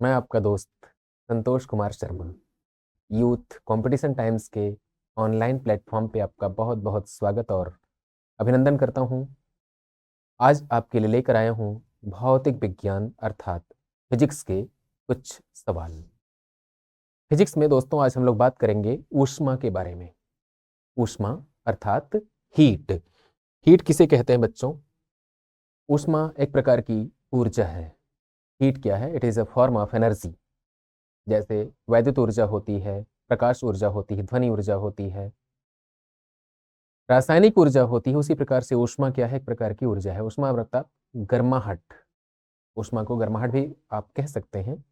मैं आपका दोस्त Santosh Kumar Sharma youth competition times के ऑनलाइन प्लेटफॉर्म पे आपका बहुत बहुत स्वागत और अभिनंदन करता हूँ। आज आपके लिए लेकर आया हूँ भौतिक विज्ञान अर्थात फिजिक्स के कुछ सवाल। फिजिक्स में दोस्तों आज हम लोग बात करेंगे ऊष्मा के बारे में। ऊष्मा अर्थात हीट। हीट किसे कहते हैं बच्चों? ऊष्मा एक प्रकार की ऊर्जा है। हीट क्या है? It is a form of energy. जैसे वैद्युत ऊर्जा होती है, प्रकाश ऊर्जा होती है, ध्वनि ऊर्जा होती है, रासायनिक ऊर्जा होती है, उसी प्रकार से ऊष्मा क्या है? एक प्रकार की ऊर्जा है। ऊष्मा अर्थात गर्माहट। ऊष्मा को गर्माहट भी आप कह सकते हैं।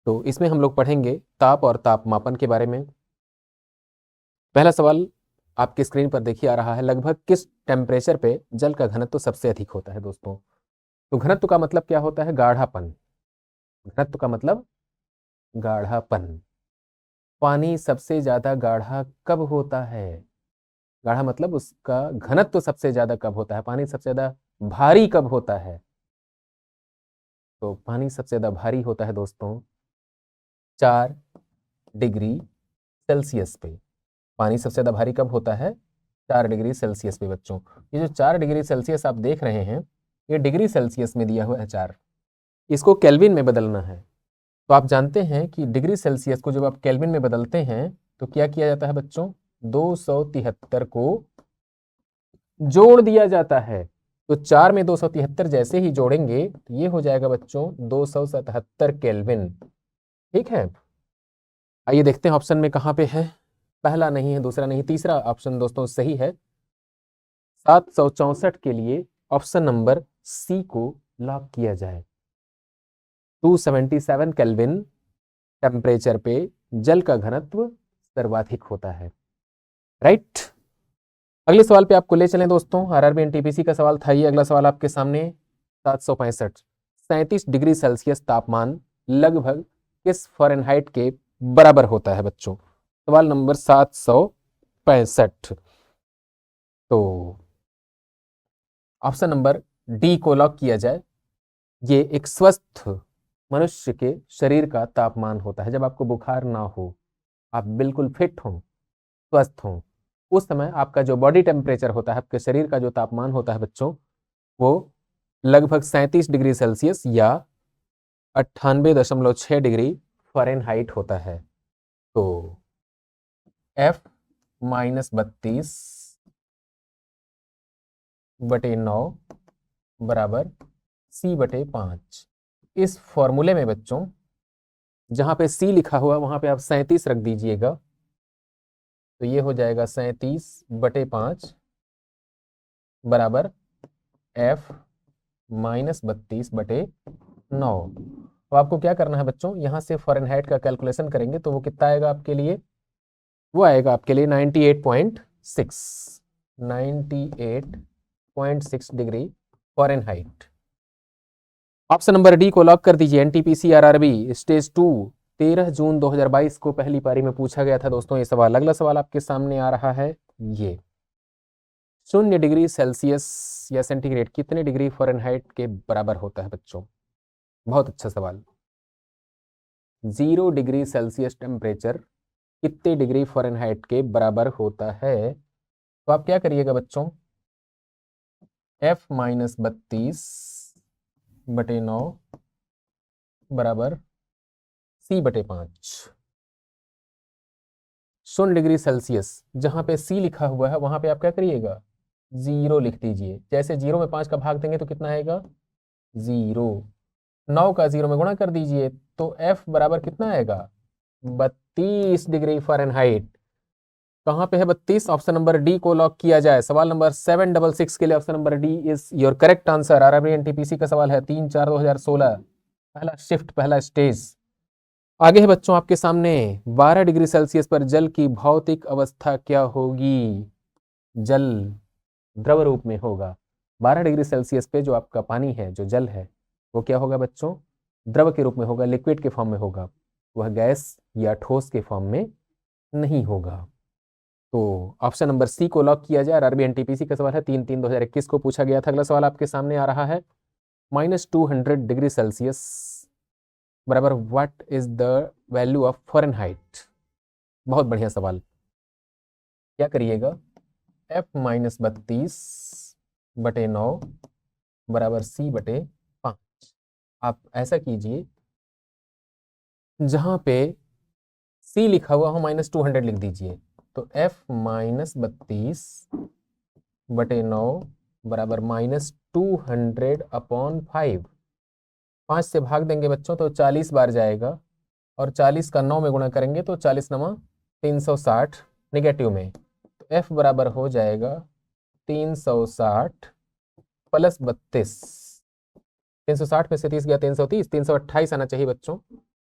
तो इसमें हम लोग पढ़ेंगे ताप और तापमापन के बारे में। पहला सवाल आपकी स्क्रीन पर देखिए आ रहा है, लगभग किस टेम्परेचर पे जल का घनत्व सबसे अधिक होता है दोस्तों? तो घनत्व का मतलब क्या होता है? गाढ़ापन। घनत्व का मतलब गाढ़ापन। पानी सबसे ज्यादा गाढ़ा कब होता है? गाढ़ा मतलब उसका घनत्व सबसे ज्यादा कब होता है? पानी सबसे ज्यादा भारी कब होता है? तो पानी सबसे ज्यादा भारी होता है दोस्तों 4 डिग्री सेल्सियस पे। पानी सबसे ज्यादा भारी कब होता है? 4 डिग्री सेल्सियस पे बच्चों। ये जो 4 डिग्री सेल्सियस आप देख रहे हैं, ये डिग्री सेल्सियस में दिया हुआ है 4। इसको केल्विन में बदलना है। तो आप जानते हैं कि डिग्री सेल्सियस को जब आप केल्विन में बदलते हैं तो क्या किया जाता है बच्चों? 273 को जोड़ दिया जाता है। तो 4 में 273 जैसे ही जोड़ेंगे तो ये हो जाएगा बच्चों 277 केल्विन। ठीक है, आइए देखते हैं ऑप्शन में कहाँ पे है। पहला नहीं है, दूसरा नहीं, तीसरा ऑप्शन दोस्तों सही है। 764 के लिए ऑप्शन नंबर सी को लॉक किया जाए। 277 केल्विन टेम्परेचर पे जल का घनत्व सर्वाधिक होता है। राइट। अगले सवाल पे आपको ले चलें दोस्तों। आरआरबी एनटीपीसी का सवाल था ये। अगला सवाल आपके सामने 765। 37 डिग्री सेल्सियस तापमान लगभग किस फ़ारेनहाइट के बराबर होता है बच्चों? सवाल नंबर 765। तो ऑप्शन नंबर डी को लॉक किया जाए। ये एक स्वस्थ मनुष्य के शरीर का तापमान होता है। जब आपको बुखार ना हो, आप बिल्कुल फिट हों, स्वस्थ हों, उस समय आपका जो बॉडी टेम्परेचर होता है, आपके शरीर का जो तापमान होता है बच्चों, वो लगभग 37 डिग्री सेल्सियस या 98.6 डिग्री फ़ारेनहाइट होता है। तो F-32/9 बराबर C/5। इस फॉर्मूले में बच्चों जहां पे C लिखा हुआ वहां पे आप 37 रख दीजिएगा। तो ये हो जाएगा 37/5 बराबर F-32/9। तो आपको क्या करना है बच्चों, यहां से फ़ारेनहाइट का कैलकुलेशन करेंगे तो वो कितना आएगा आपके लिए? वो आएगा आपके लिए 98.6 degree Fahrenheit. Option number D को लॉक कर दीजिए। एनटीपीसी आरआरबी स्टेज 2 13 जून 2022 को पहली पारी में पूछा गया था दोस्तों ये सवाल। अगला सवाल आपके सामने आ रहा है ये, 0 डिग्री सेल्सियस या सेंटीग्रेड कितने डिग्री फ़ारेनहाइट के बराबर होता है बच्चों? बहुत अच्छा सवाल। 0 डिग्री सेल्सियस टेम्परेचर कितने डिग्री फ़ारेनहाइट के बराबर होता है? तो आप क्या करिएगा बच्चों, F-32/9 बराबर C/5। 0 डिग्री सेल्सियस जहां पे C लिखा हुआ है वहां पे आप क्या करिएगा? 0 लिख दीजिए। जैसे 0 में 5 का भाग देंगे तो कितना आएगा? 0। 9 का 0 में गुणा कर दीजिए तो F बराबर कितना आएगा? 32 डिग्री फ़ारेनहाइट। कहाँ पे है 32? ऑप्शन नंबर डी को लॉक किया जाए। सवाल नंबर 766 के लिए option number D is your correct answer. RRB NTPC का सवाल है 3/4/2016, पहला शिफ्ट, पहला स्टेज। आगे है बच्चों आपके सामने, 12 डिग्री सेल्सियस पर जल की भौतिक अवस्था क्या होगी? जल द्रव रूप में होगा। 12 डिग्री सेल्सियस पे जो आपका पानी है, जो जल है, वो क्या होगा बच्चों? द्रव के रूप में होगा, लिक्विड के फॉर्म में होगा। वह गैस या ठोस के फॉर्म में नहीं होगा। तो ऑप्शन नंबर सी को लॉक किया जाए। आरआरबी एनटीपीसी का सवाल है 3/3/2021 को पूछा गया था। अगला सवाल आपके सामने आ रहा है, -200 डिग्री सेल्सियस बराबर what is the value of Fahrenheit. बहुत बढ़िया सवाल। क्या करिएगा, F-32/9 बराबर C/5। आप ऐसा कीजिए, जहां पे C लिखा हुआ हो -200 लिख दीजिए। तो F-32/9 बराबर -200/5। 5 से भाग देंगे बच्चों तो 40 बार जाएगा, और 40 का 9 में गुणा करेंगे तो 40 नमा 360 निगेटिव में। तो F बराबर हो जाएगा 360 प्लस 32। 360 में से 30 गया 330, 328 आना चाहिए बच्चों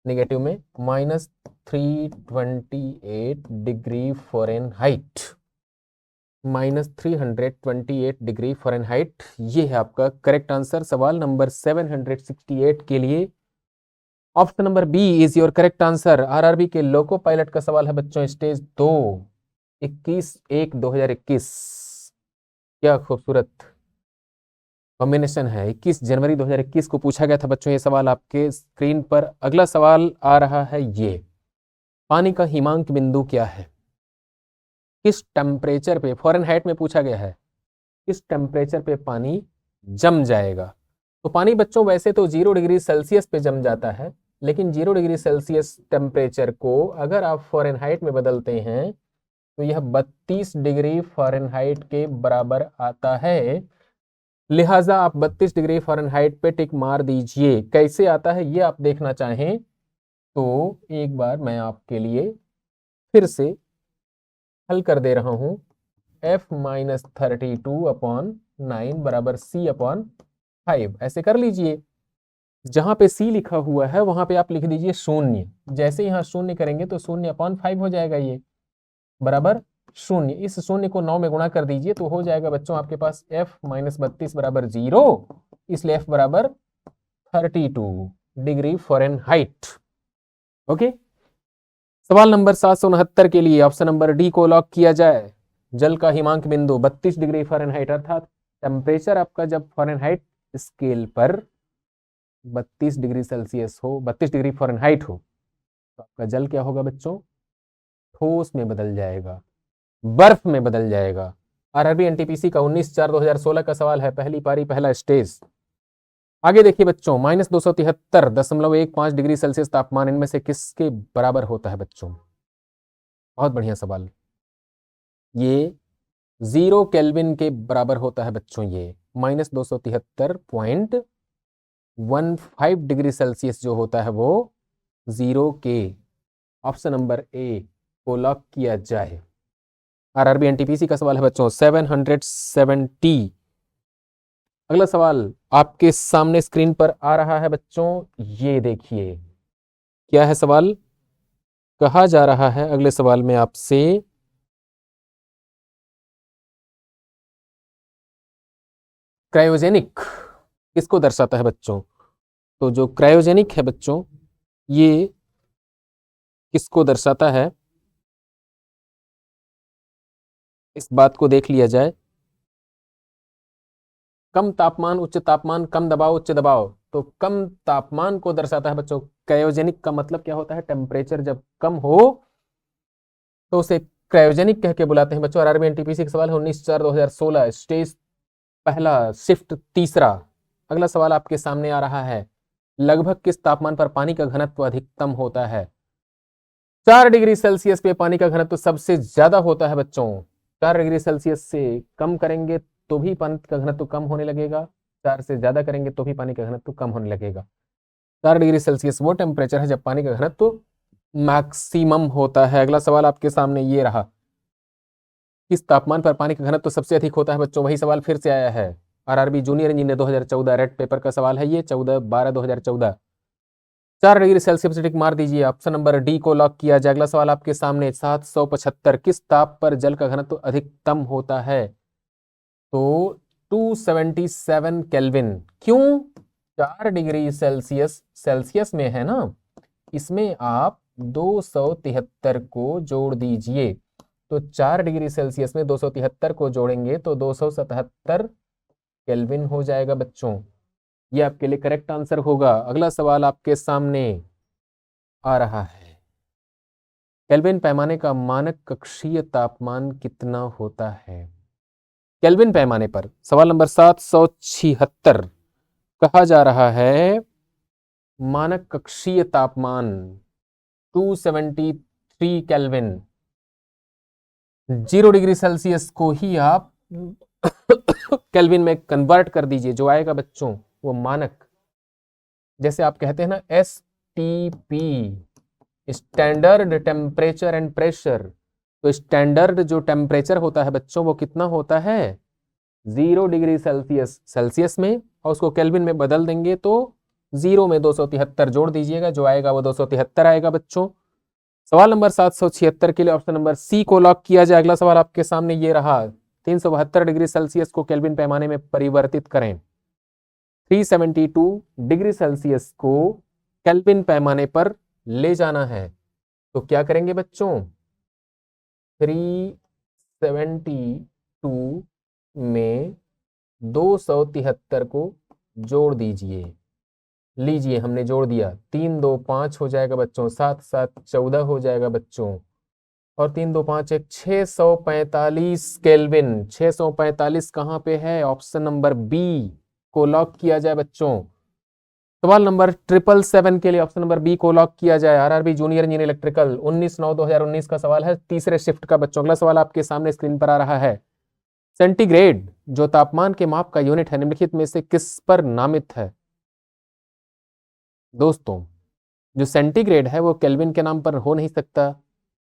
निगेटिव में, -328 डिग्री फ़ारेनहाइट। -328 डिग्री फ़ारेनहाइट, ये है आपका करेक्ट आंसर सवाल नंबर 768 के लिए। Option number B is your correct answer. RRB के लोको पायलट का सवाल है बच्चों, स्टेज 2, 21/1/2021। क्या खूबसूरत कॉम्बिनेशन है। 21 जनवरी 2021 को पूछा गया था बच्चों ये सवाल आपके स्क्रीन पर। अगला सवाल आ रहा है ये, पानी का हिमांक बिंदु क्या है, किस टेम्परेचर पे, फ़ारेनहाइट में पूछा गया है, किस टेम्परेचर पे पानी जम जाएगा। तो पानी बच्चों वैसे तो 0 डिग्री सेल्सियस पे जम जाता है, लेकिन 0 डिग्री सेल्सियस टेम्परेचर को अगर आप फ़ारेनहाइट में बदलते हैं तो यह 32 डिग्री फ़ारेनहाइट के बराबर आता है। लिहाजा आप 32 डिग्री फ़ारेनहाइट पे टिक मार दीजिए। कैसे आता है ये आप देखना चाहें तो एक बार मैं आपके लिए फिर से हल कर दे रहा हूं। F-32/9 बराबर C/5 ऐसे कर लीजिए। जहां पे C लिखा हुआ है वहां पे आप लिख दीजिए शून्य। जैसे यहां शून्य करेंगे तो 0/5 हो जाएगा, ये बराबर शून्य। इस शून्य को 9 में गुणा कर दीजिए तो हो जाएगा बच्चों आपके पास F-32 बराबर 0, इसलिए F बराबर 32 डिग्री फ़ारेनहाइट। ओके, सवाल नंबर 769 के लिए ऑप्शन नंबर डी को लॉक किया जाए। जल का हिमांक बिंदु 32 डिग्री फ़ारेनहाइट, अर्थात टेम्परेचर आपका जब फ़ारेनहाइट स्केल पर 32 डिग्री सेल्सियस हो, 32 डिग्री फ़ारेनहाइट हो, तो आपका जल क्या होगा बच्चों, ठोस में बदल जाएगा, बर्फ में बदल जाएगा। आरआरबी एनटीपीसी का 19/4/2016 का सवाल है, पहली पारी पहला स्टेज। आगे देखिए बच्चों, -273.15 डिग्री सेल्सियस तापमान इनमें से किसके बराबर होता है बच्चों। बहुत बढ़िया सवाल। ये 0 केल्विन के बराबर होता है बच्चों। ये -273.15 डिग्री सेल्सियस जो होता है वो 0 के। ऑप्शन नंबर ए को लॉक किया जाए। आरआरबी एनटीपीसी का सवाल है बच्चों 770। अगला सवाल आपके सामने स्क्रीन पर आ रहा है बच्चों, ये देखिए क्या है सवाल। कहा जा रहा है अगले सवाल में आपसे, क्रायोजेनिक किसको दर्शाता है बच्चों। तो जो क्रायोजेनिक है बच्चों, ये किसको दर्शाता है, इस बात को देख लिया जाए। कम तापमान उच्च तापमान, कम दबाव उच्च दबाव, तो कम तापमान को दर्शाता है बच्चों। क्रायोजेनिक का मतलब क्या होता है, टेम्परेचर जब कम हो तो उसे क्रायोजेनिक कह के बुलाते हैं बच्चों। आरआरबी एनटीपीसी का सवाल है 19/4/2016, स्टेज पहला, शिफ्ट तीसरा। अगला सवाल आपके सामने आ रहा है, लगभग किस तापमान पर पानी का घनत्व अधिकतम होता है। 4 डिग्री सेल्सियस पे पानी का घनत्व सबसे ज्यादा होता है बच्चों। 4 डिग्री सेल्सियस से कम करेंगे तो भी पानी का घनत्व कम होने लगेगा, 4 से ज्यादा करेंगे तो भी पानी का घनत्व कम होने लगेगा। 4 डिग्री सेल्सियस वो टेम्परेचर है जब पानी का घनत्व मैक्सिमम होता है। अगला सवाल आपके सामने ये रहा, किस तापमान पर पानी का घनत्व सबसे अधिक होता है बच्चों। वही सवाल फिर से आया है, RRB junior engineer 2014 red pepper का सवाल है ये, 14/12/2014। 4 डिग्री सेल्सियस टिक मार दीजिए। ऑप्शन नंबर डी को लॉक किया जाए। अगला सवाल आपके सामने 775, किस ताप पर जल का घनत्व अधिकतम होता है। तो 277 केल्विन। क्यों, 4 डिग्री सेल्सियस सेल्सियस में है ना, इसमें आप 273 को जोड़ दीजिए। तो 4 डिग्री सेल्सियस में 273 को जोड़ेंगे तो 277 केल्विन हो जाएगा बच्चों। ये आपके लिए करेक्ट आंसर होगा। अगला सवाल आपके सामने आ रहा है, केल्विन पैमाने का मानक कक्षीय तापमान कितना होता है? केल्विन पैमाने पर सवाल नंबर 776 कहा जा रहा है मानक कक्षीय तापमान 273 केल्विन। 0 डिग्री सेल्सियस को ही आप केल्विन में कन्वर्ट कर दीजिए, जो आएगा बच्चों वो मानक, जैसे आप कहते हैं ना STP, standard temperature and pressure. तो स्टैंडर्ड जो टेम्परेचर होता है बच्चों वो कितना होता है? 0 डिग्री सेल्सियस में, और उसको केल्विन में बदल देंगे तो 0 में 273 जोड़ दीजिएगा, जो आएगा वो 273 आएगा बच्चों। सवाल नंबर 776 के लिए ऑप्शन नंबर सी को लॉक किया जाए। अगला सवाल आपके सामने ये रहा, 372 डिग्री सेल्सियस को केल्विन पैमाने में परिवर्तित करें। 372 डिग्री सेल्सियस को केल्विन पैमाने पर ले जाना है, तो क्या करेंगे बच्चों? 372 में 273 को जोड़ दीजिए। लीजिए हमने जोड़ दिया, 3 2 5 हो जाएगा बच्चों, 7 7 14 हो जाएगा बच्चों, और 3 2 5 1 645 केल्विन। 645 कहाँ पे है? ऑप्शन नंबर बी को लॉक किया जाए बच्चों। सवाल नंबर 777 के लिए ऑप्शन नंबर बी को लॉक किया जाए। आरआरबी जूनियर इंजीनियर इलेक्ट्रिकल 19/9/2019 का सवाल है, तीसरे शिफ्ट का बच्चों। अगला सवाल आपके सामने स्क्रीन पर आ रहा है, सेंटीग्रेड जो तापमान के माप का यूनिट है निम्नलिखित में से किस पर नामित है? दोस्तों जो सेंटीग्रेड है वो केल्विन के नाम पर हो नहीं सकता,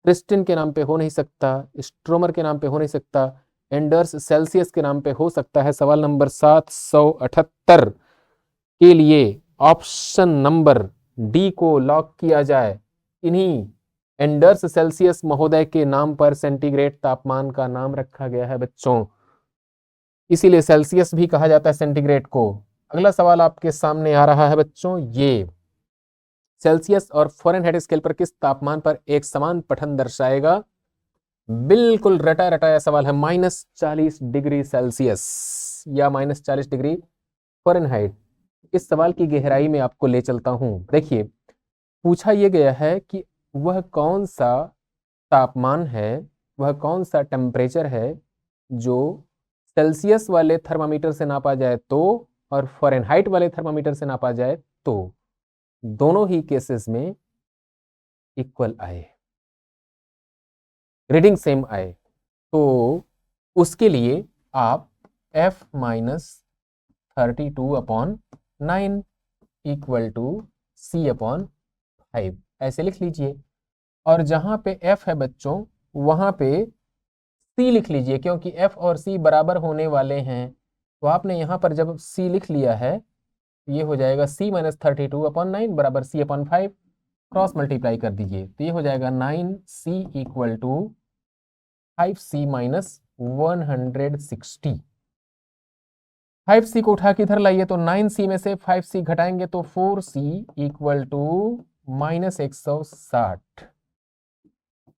क्रिस्टिन के नाम पे हो नहीं सकता, स्ट्रोमर के नाम पे हो नहीं सकता, एंडर्स सेल्सियस के नाम पे हो सकता है। सवाल नंबर 778 के लिए ऑप्शन नंबर डी को लॉक किया जाए। इन्हीं एंडर्स सेल्सियस महोदय के नाम पर सेंटीग्रेड तापमान का नाम रखा गया है बच्चों, इसीलिए सेल्सियस भी कहा जाता है सेंटीग्रेड को। अगला सवाल आपके सामने आ रहा है बच्चों, ये सेल्सियस और फ़ारेनहाइट स्केल पर किस तापमान पर एक समान पठन दर्शाएगा? बिल्कुल रटा रटाया सवाल है, -40 डिग्री सेल्सियस या -40 डिग्री फ़ारेनहाइट। इस सवाल की गहराई में आपको ले चलता हूं। देखिए पूछा यह गया है कि वह कौन सा तापमान है, वह कौन सा टेम्परेचर है जो सेल्सियस वाले थर्मामीटर से नापा जाए तो, और फ़ारेनहाइट वाले थर्मामीटर से नापा जाए तो दोनों ही केसेस में इक्वल आए, रीडिंग सेम आए। तो उसके लिए आप F - 32/9 इक्वल टू C/5 ऐसे लिख लीजिए, और जहां पे F है बच्चों वहां पे C लिख लीजिए, क्योंकि F और C बराबर होने वाले हैं। तो आपने यहां पर जब C लिख लिया है, ये हो जाएगा C - 32/9 बराबर C/5, क्रॉस मल्टीप्लाई कर दीजिए, तो ये हो जाएगा 9C equal to 5C - 160। 5C को उठा के इधर लाइए, तो 9C में से 5C घटाएंगे तो 4C इक्वल टू -160।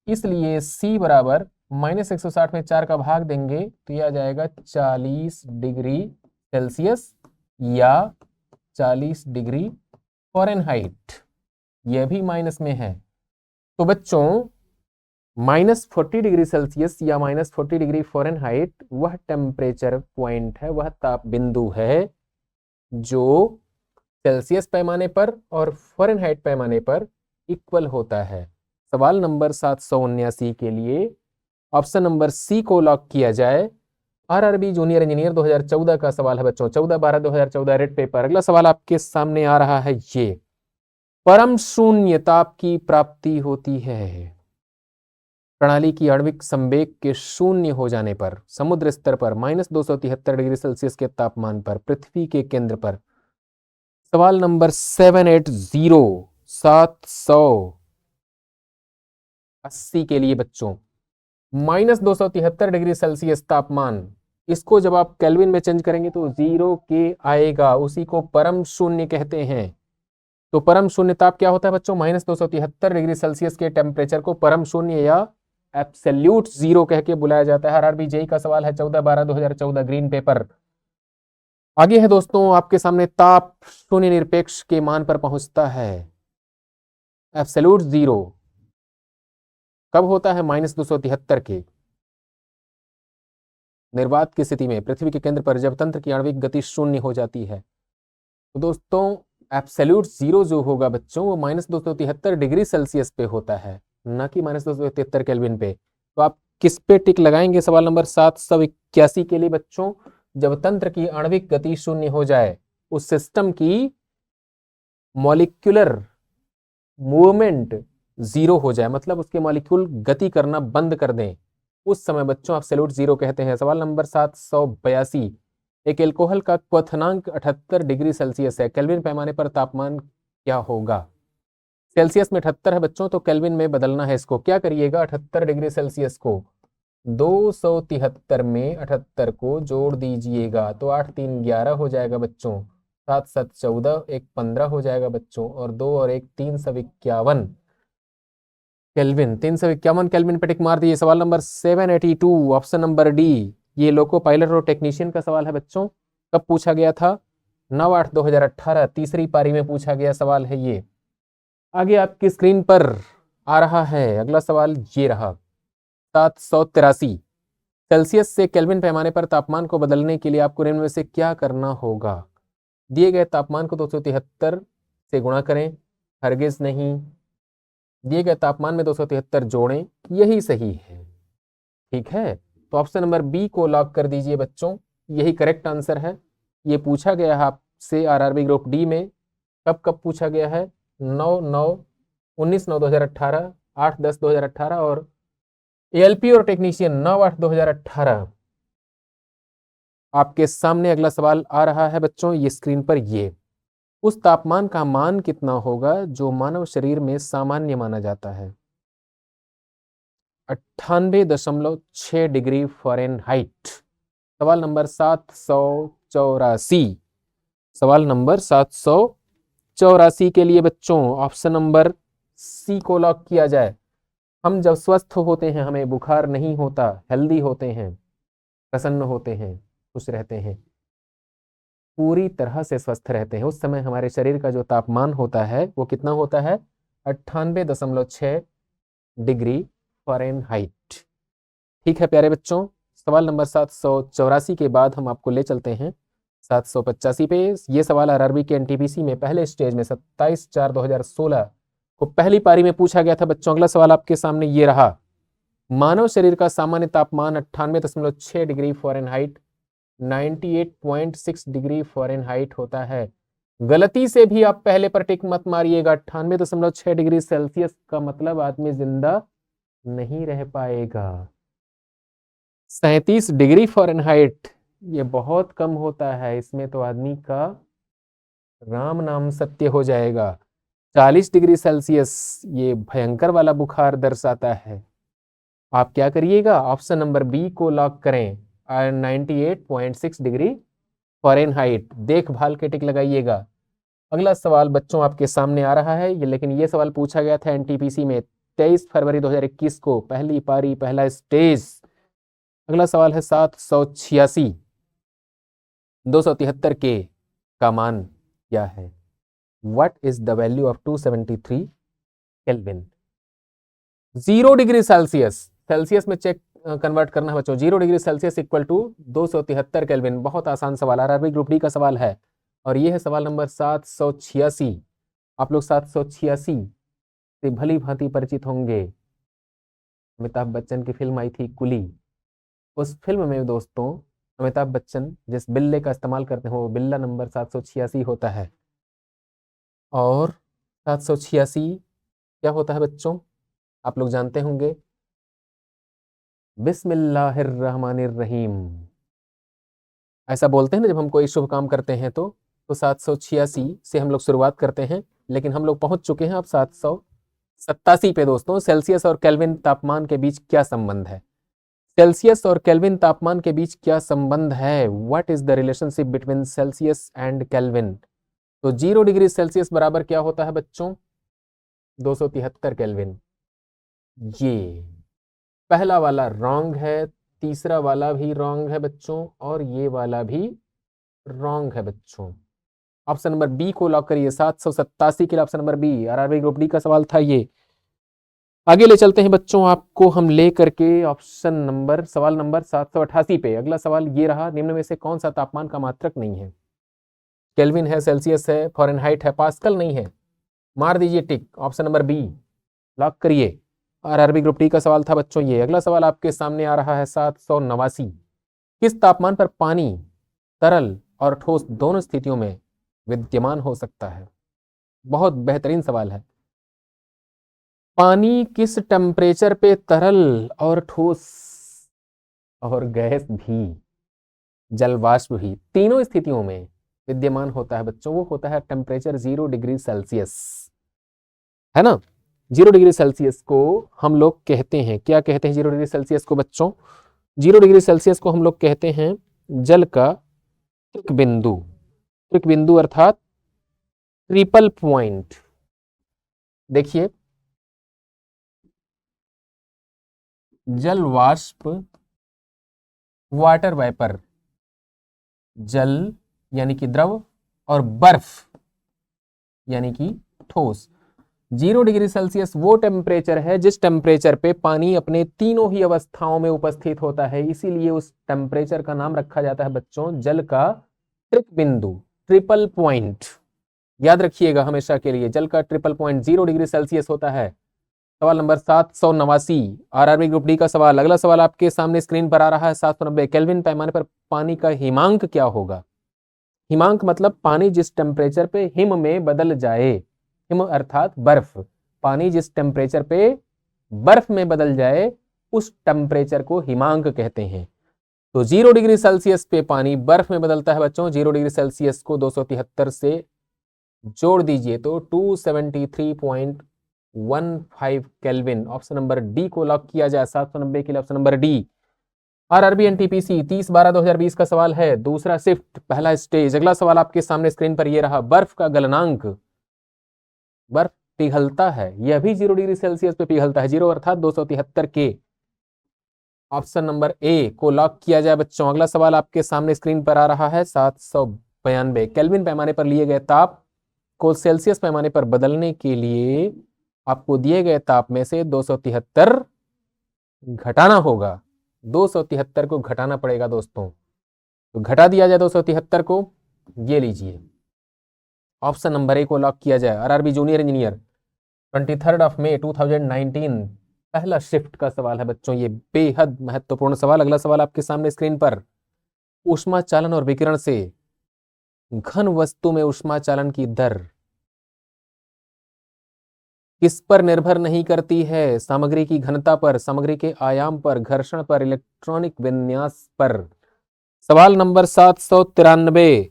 इसलिए C बराबर -160 में 4 का भाग देंगे तो यह आ जाएगा 40 डिग्री सेल्सियस या 40 डिग्री फ़ारेनहाइट। यह भी माइनस में है। तो बच्चों -40 डिग्री सेल्सियस या -40 डिग्री फ़ारेनहाइट वह टेम्परेचर पॉइंट है, वह ताप बिंदु है जो सेल्सियस पैमाने पर और फ़ारेनहाइट पैमाने पर इक्वल होता है। सवाल नंबर 779 के लिए ऑप्शन नंबर सी को लॉक किया जाए। आरआरबी जूनियर इंजीनियर 2014 का सवाल है बच्चों, 14/12/2014 रेड पेपर। अगला सवाल आपके सामने आ रहा है, ये परम शून्य ताप की प्राप्ति होती है प्रणाली की आणविक संवेग के शून्य हो जाने पर समुद्र स्तर पर -273 डिग्री सेल्सियस के तापमान पर पृथ्वी के केंद्र पर। सवाल नंबर 780 के लिए बच्चों, -273 डिग्री सेल्सियस तापमान, इसको जब आप केल्विन में चेंज करेंगे तो 0 के आएगा, उसी को परम शून्य कहते हैं। तो परम शून्य ताप क्या होता है बच्चों? -273 डिग्री सेल्सियस के टेम्परेचर को परम शून्य या एब्सोल्यूट जीरो कह के बुलाया जाता है। आरआरबी जेई का सवाल है, 14/12/2014 ग्रीन पेपर। आगे है दोस्तों आपके सामने ताप शून्य निरपेक्ष के मान पर पहुंचता है, एब्सोल्यूट जीरो कब होता है? -273 के। निर्वात की स्थिति में पृथ्वी के केंद्र पर जब तंत्र की आणविक गति शून्य हो जाती है, तो दोस्तों एब्सोल्यूट जीरो जो होगा बच्चों वो -273 डिग्री सेल्सियस पे होता है, ना कि -273 केल्विन पे। तो आप किस पे टिक लगाएंगे सवाल नंबर 781 के लिए बच्चों? जब तंत्र की आणविक गति शून्य हो जाए, उस सिस्टम की मॉलिक्यूलर मूवमेंट जीरो हो जाए, मतलब उसके मॉलिक्यूल गति करना बंद कर दें, उस समय बच्चों एब्सोल्यूट जीरो कहते हैं। सवाल नंबर 782, एक एल्कोहल का क्वथनांक 78 डिग्री सेल्सियस है, केल्विन पैमाने पर तापमान क्या होगा? सेल्सियस में 78 है बच्चों, तो केल्विन में बदलना है इसको। क्या करिएगा? 78 डिग्री सेल्सियस को 273 में 78 को जोड़ दीजिएगा, तो 8 3 11 हो जाएगा बच्चों, 7 7 14, 1 15 हो जाएगा बच्चों, और 2 और 1 351 केल्विन। 351 केल्विन पे टिक मार दिए। सवाल नंबर 782, ऑप्शन नंबर डी, ये लोको पायलट और टेक्नीशियन का सवाल है बच्चों। कब पूछा गया था? 9/8/2018, तीसरी पारी में पूछा गया सवाल है ये। आगे आपकी स्क्रीन पर आ रहा है अगला सवाल, ये रहा 783, सेल्सियस से केल्विन पैमाने पर तापमान को बदलने के लिए आपको निम्न में से क्या करना होगा? दिए गए तापमान को 273 से गुणा करें, हरगिज नहीं, दिए गए तापमान में 273 जोड़ें, यही सही है। ठीक है, तो ऑप्शन नंबर बी को लॉक कर दीजिए बच्चों, यही करेक्ट आंसर है। ये पूछा गया है आपसे आरआरबी ग्रुप डी में। कब कब पूछा गया है? 19/9/2018, 8/10/2018, और एएलपी और टेक्नीशियन 9/8/2018। आपके सामने अगला सवाल आ रहा है बच्चों, ये स्क्रीन पर, ये उस तापमान का मान कितना होगा जो मानव शरीर में सामान्य माना जाता है? 98.6 डिग्री फ़ारेनहाइट। सवाल नंबर 784, सवाल नंबर 784 के लिए बच्चों ऑप्शन नंबर सी को लॉक किया जाए। हम जब स्वस्थ होते हैं, हमें बुखार नहीं होता, हेल्दी होते हैं, प्रसन्न होते हैं, खुश रहते हैं, पूरी तरह से स्वस्थ रहते हैं, उस समय हमारे शरीर का जो तापमान होता है वो कितना होता है? 98.6 डिग्री फ़ारेनहाइट। ठीक है प्यारे बच्चों, सवाल नंबर 784 के बाद हम आपको ले चलते हैं 785 पे। ये सवाल आरआरबी के एनटीपीसी में पहले स्टेज में 27/4/2016 को पहली पारी में पूछा गया था बच्चों। अगला सवाल आपके सामने ये रहा, मानव शरीर का सामान्य तापमान 98.6 डिग्री फ़ारेनहाइट 98.6 डिग्री फ़ारेनहाइट होता है। गलती से भी आप पहले पर टिक मत मारिएगा। 98.6 डिग्री सेल्सियस का मतलब आदमी जिंदा नहीं रह पाएगा। 37 डिग्री फ़ारेनहाइट ये बहुत कम होता है, इसमें तो आदमी का राम नाम सत्य हो जाएगा। 40 डिग्री सेल्सियस ये भयंकर वाला बुखार दर्शाता है। आप क्या करिएगा? ऑप्शन नंबर बी को लॉक करें, 98.6 डिग्री फ़ारेनहाइट। देखभाल के टिक लगाइएगा। अगला सवाल बच्चों आपके सामने आ रहा है ये, लेकिन ये सवाल पूछा गया था एनटीपीसी में 23 फरवरी 2021 को, पहली पारी पहला स्टेज। अगला सवाल है 786, 273 के का मान क्या है? What is the value of 273 kelvin? 0 degree Celsius, Celsius में चेक कन्वर्ट करना है बच्चों। 0 degree Celsius equal to 273 kelvin. बहुत आसान सवाल, आरआरबी ग्रुप डी का सवाल है, और ये है सवाल नंबर 786। आप लोग 786 से भली भांति परिचित होंगे। अमिताभ बच्चन की फिल्म आई थी कुली, उस फिल्म में दोस्तों अमिताभ बच्चन जिस बिल्ले का इस्तेमाल करते हैं वो बिल्ला नंबर 786 होता है। और 786 क्या होता है बच्चों? आप लोग जानते होंगे, बिस्मिल्लाहिर्रहमानिर्रहीम ऐसा बोलते हैं ना जब हम कोई शुभ काम करते हैं। तो 786 से हम लोग शुरुआत करते हैं, लेकिन हम लोग पहुंच चुके हैं अब 787 पे। दोस्तों सेल्सियस और केल्विन तापमान के बीच क्या संबंध है? सेल्सियस और केल्विन तापमान के बीच क्या संबंध है? What is the relationship between Celsius and kelvin? तो 0 डिग्री सेल्सियस बराबर क्या होता है बच्चों? 273 केल्विन। ये पहला वाला रॉन्ग है, तीसरा वाला भी रॉन्ग है बच्चों, और ये वाला भी रॉन्ग है बच्चों। ऑप्शन नंबर बी को लॉक करिए, 787 के लिए option number B RRB group D का सवाल था ये। आगे ले चलते हैं बच्चों, आपको हम ले करके सवाल नंबर 788 पे। अगला सवाल ये रहा, निम्न में से कौन सा तापमान का मात्रक नहीं है? केल्विन है, सेल्सियस है, फॉरेनहाइट है, पास्कल नहीं है। मार दीजिए टिक, ऑप्शन नंबर बी लॉक करिए। आरआरबी ग्रुप डी का सवाल था बच्चों ये। अगला सवाल आपके सामने आ रहा है 789। किस तापमान पर पानी तरल और ठोस दोनों स्थितियों में विद्यमान हो सकता है? बहुत बेहतरीन सवाल है। पानी किस टेम्परेचर पे तरल और ठोस और गैस भी, जल वाष्प भी, तीनों स्थितियों में विद्यमान होता है बच्चों? वो होता है टेम्परेचर 0 डिग्री सेल्सियस, है ना। 0 डिग्री सेल्सियस को हम लोग कहते हैं, क्या कहते हैं 0 डिग्री सेल्सियस को बच्चों? 0 डिग्री सेल्सियस को हम लोग कहते हैं जल का त्रिक बिंदु। त्रिक बिंदु अर्थात ट्रिपल पॉइंट। देखिए, जल वाष्प, वाटर वेपर, जल यानी कि द्रव, और बर्फ यानी कि ठोस। 0 डिग्री सेल्सियस वो टेम्परेचर है जिस टेम्परेचर पे पानी अपने तीनों ही अवस्थाओं में उपस्थित होता है। इसीलिए उस टेम्परेचर का नाम रखा जाता है बच्चों जल का त्रिक बिंदु, ट्रिपल पॉइंट। याद रखिएगा हमेशा के लिए, जल का ट्रिपल पॉइंट 0 डिग्री सेल्सियस होता है। सवाल नंबर 789 आरआरबी ग्रुप डी का सवाल। अगला सवाल आपके सामने स्क्रीन पर आ रहा है 790। केल्विन पैमाने पर पानी का हिमांक क्या होगा? हिमांक मतलब पानी जिस टेम्परेचर पे हिम में बदल जाए। हिम अर्थात बर्फ। पानी जिस टेम्परेचर पे बर्फ में बदल जाए उस टेम्परेचर को हिमांक कहते हैं। तो 0 डिग्री सेल्सियस पे पानी बर्फ में बदलता है बच्चों। 0 डिग्री सेल्सियस को 273 से जोड़ दीजिए तो 273.15 केल्विन। ऑप्शन नंबर डी को लॉक किया जाए। 790 के लिए option number D. RRB NTPC 30/12/2020 का सवाल है, दूसरा शिफ्ट, पहला स्टेज। अगला सवाल आपके सामने स्क्रीन पर ये रहा, बर्फ का गलनांक। बर्फ पिघलता है, यह भी 0 डिग्री सेल्सियस पे पिघलता है। 0 अर्थात 273 के। ऑप्शन नंबर ए को लॉक किया जाए बच्चों। अगला सवाल आपके सामने स्क्रीन पर आ रहा है 792। केल्विन पैमाने पर लिए गए ताप को सेल्सियस पैमाने पर बदलने के लिए आपको दिए गए ताप में से 273 घटाना होगा। 273 को घटाना पड़ेगा दोस्तों। तो घटा दिया जाए 273 को, ये लीजिए। ऑप्शन नंबर ए को लॉक किया जाए। आरआरबी जूनियर इंजीनियर 23 मई 2019 पहला शिफ्ट का सवाल है बच्चों ये, बेहद महत्वपूर्ण सवाल। अगला सवाल आपके सामने स्क्रीन पर, ऊष्मा चालन और विकिरण से घन वस्तु में ऊष्मा चालन की दर किस पर निर्भर नहीं करती है? सामग्री की घनता पर, सामग्री के आयाम पर, घर्षण पर, इलेक्ट्रॉनिक विन्यास पर। सवाल नंबर 793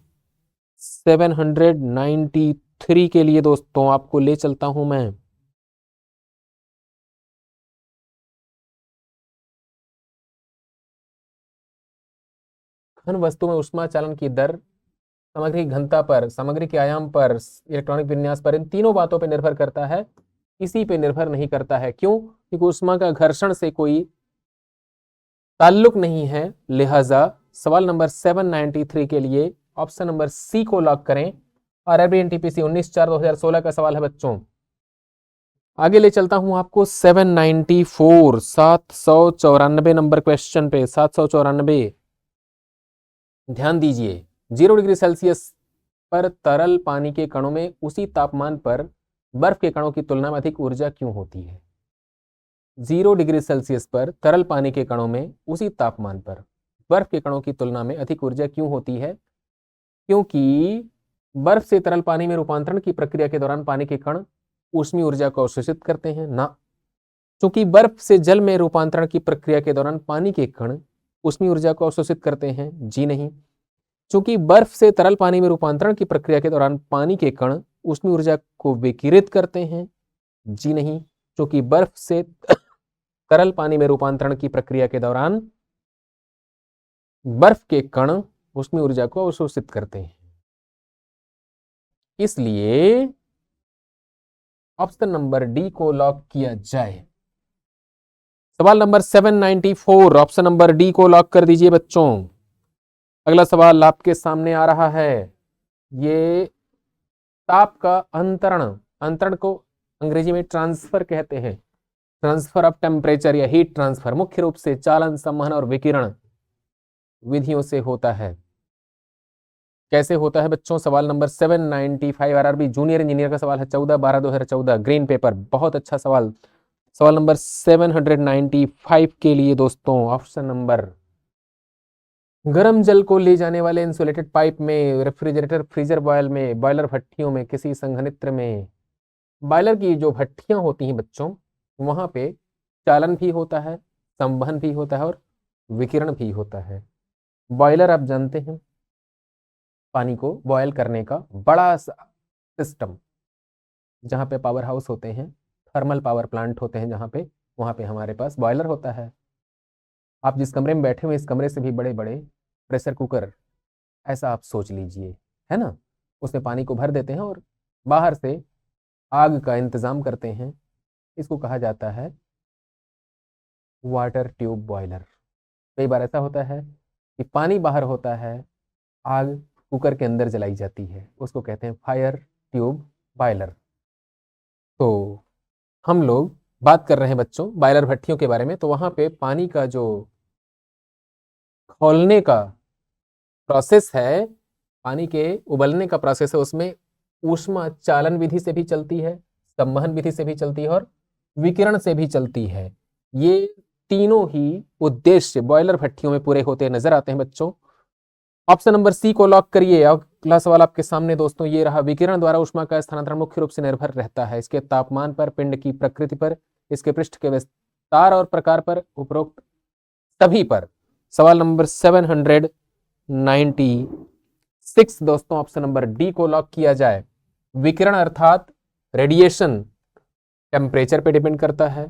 793 के लिए दोस्तों आपको ले चलता हूं मैं। घन वस्तु में ऊष्मा चालन की दर सामग्री की घनता पर, सामग्री के आयाम पर, इलेक्ट्रॉनिक विन्यास पर, इन तीनों बातों पर निर्भर करता है, किसी पे निर्भर नहीं करता है। क्यों? क्योंकि ऊष्मा का घर्षण से कोई ताल्लुक नहीं है। लिहाजा सवाल नंबर 793 के लिए ऑप्शन नंबर सी को लॉक करें। आरआरबी एनटीपीसी 19/4/2016 का सवाल है बच्चों। आगे ले चलता हूं आपको 794 794 नंबर क्वेश्चन पे। 794 ध्यान दीजिए, 0 डिग्री सेल्सियस पर तरल पानी के कणों में उसी तापमान पर बर्फ के कणों की तुलना में अधिक ऊर्जा क्यों होती है? 0 डिग्री सेल्सियस पर तरल पानी के कणों में उसी तापमान पर बर्फ के कणों की तुलना में अधिक ऊर्जा क्यों होती है? क्योंकि बर्फ से तरल पानी में रूपांतरण की प्रक्रिया के दौरान पानी के कण ऊष्मीय ऊर्जा को अवशोषित करते हैं ना। क्योंकि बर्फ से जल में रूपांतरण की प्रक्रिया के दौरान पानी के कण ऊष्मीय ऊर्जा को अवशोषित करते हैं, जी नहीं। क्योंकि बर्फ से तरल पानी में रूपांतरण की प्रक्रिया के दौरान पानी के कण ऊष्मीय ऊर्जा को विकिरित करते हैं, जी नहीं। क्योंकि बर्फ से तरल पानी में रूपांतरण की प्रक्रिया के दौरान बर्फ के कण ऊष्मीय ऊर्जा को अवशोषित करते हैं। इसलिए ऑप्शन नंबर डी को लॉक किया जाए। सवाल नंबर 794 ऑप्शन नंबर डी को लॉक कर दीजिए बच्चों। अगला सवाल आपके सामने आ रहा है, ये ताप का अंतरण, अंतरण को अंग्रेजी में ट्रांसफर कहते हैं। ट्रांसफर ऑफ टेम्परेचर या हीट ट्रांसफर मुख्य रूप से चालन, संवहन और विकिरण विधियों से होता है। कैसे होता है बच्चों? सवाल नंबर 795 आरआरबी जूनियर इंजीनियर का सवाल है, 14/12/2014 ग्रीन पेपर। बहुत अच्छा सवाल। सवाल नंबर 795 के लिए दोस्तों ऑप्शन नंबर, गर्म जल को ले जाने वाले इंसुलेटेड पाइप में, रेफ्रिजरेटर, फ्रीजर बॉयल में, बॉयलर भट्टियों में, किसी संघनित्र में। बॉयलर की जो भट्टियां होती हैं बच्चों, वहां पे चालन भी होता है, संवहन भी होता है और विकिरण भी होता है। बॉयलर आप जानते हैं, पानी को बॉयल करने का बड़ा सिस्टम, जहाँ पे पावर हाउस होते हैं, थर्मल पावर प्लांट होते हैं जहाँ पे, वहाँ पे हमारे पास बॉयलर होता है। आप जिस कमरे में बैठे हुए इस कमरे से भी बड़े बड़े प्रेशर कुकर, ऐसा आप सोच लीजिए, है ना। उसमें पानी को भर देते हैं और बाहर से आग का इंतज़ाम करते हैं। इसको कहा जाता है वाटर ट्यूब बॉयलर। कई बार ऐसा होता है कि पानी बाहर होता है, आग कुकर के अंदर जलाई जाती है, उसको कहते हैं फायर ट्यूब बॉयलर। तो हम लोग बात कर रहे हैं बच्चों बॉयलर भट्टियों के बारे में। तो वहाँ पे पानी का जो खौलने का प्रोसेस है, पानी के उबलने का प्रोसेस है, उसमें ऊष्मा चालन विधि से भी चलती है, संवहन विधि से भी चलती है और विकिरण से भी चलती है। ये तीनों ही उद्देश्य बॉयलर भट्टियों में पूरे होते नजर आते हैं बच्चों। ऑप्शन नंबर सी को लॉक करिए। अगला सवाल आपके सामने दोस्तों ये रहा, विकिरण द्वारा ऊष्मा का स्थानांतरण मुख्य रूप से निर्भर रहता है इसके तापमान पर, पिंड की प्रकृति पर, इसके पृष्ठ के विस्तार और प्रकार पर, उपरोक्त सभी पर। सवाल नंबर 796 दोस्तों ऑप्शन नंबर डी को लॉक किया जाए। विकिरण अर्थात रेडिएशन टेम्परेचर पे डिपेंड करता है,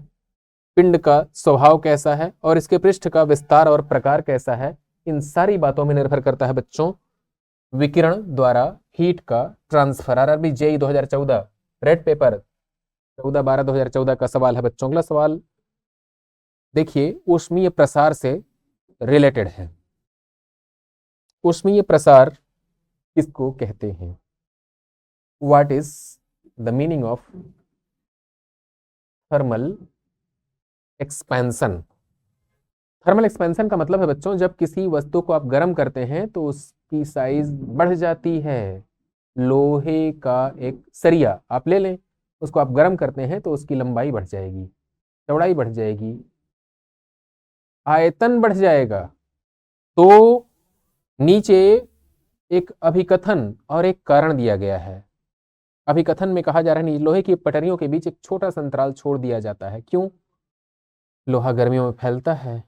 पिंड का स्वभाव कैसा है और इसके पृष्ठ का विस्तार और प्रकार कैसा है, इन सारी बातों में निर्भर करता है बच्चों विकिरण द्वारा हीट का transfer. RRB JE 2014 red pepper 14/12/2014 का सवाल है बच्चों। अगला सवाल देखिए, ऊष्मीय प्रसार से रिलेटेड है। ऊष्मीय प्रसार किसको कहते हैं? What is the meaning of thermal expansion? Thermal expansion का मतलब है बच्चों, जब किसी वस्तु को आप गर्म करते हैं तो उसकी साइज बढ़ जाती है। लोहे का एक सरिया आप ले लें, उसको आप गर्म करते हैं तो उसकी लंबाई बढ़ जाएगी, चौड़ाई बढ़ जाएगी, आयतन बढ़ जाएगा। तो नीचे एक अभिकथन और एक कारण दिया गया है। अभिकथन में कहा जा रहा है लोहे की पटरियों के बीच एक छोटा सा अंतराल छोड़ दिया जाता है। क्यों? लोहा गर्मियों में फैलता है।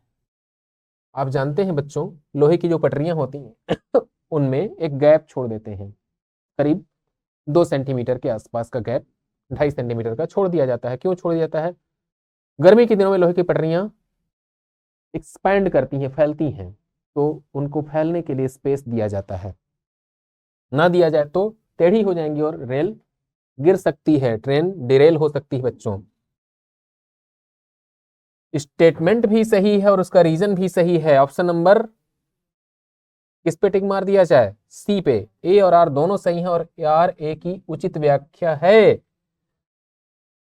आप जानते हैं बच्चों, लोहे की जो पटरियां होती हैं उनमें एक गैप छोड़ देते हैं, करीब 2 सेंटीमीटर के आसपास का गैप, 2.5 सेंटीमीटर का छोड़ दिया जाता है। क्यों छोड़ दिया जाता है? गर्मी के दिनों में लोहे की पटरियां एक्सपैंड करती हैं, फैलती हैं, तो उनको फैलने के लिए स्पेस दिया जाता है। ना दिया जाए तो टेढ़ी हो जाएंगी और रेल गिर सकती है, ट्रेन डिरेल हो सकती है बच्चों। स्टेटमेंट भी सही है और उसका रीजन भी सही है। ऑप्शन नंबर किस पे टिक मार दिया जाए? सी पे। ए और आर दोनों सही हैं और आर ए की उचित व्याख्या है।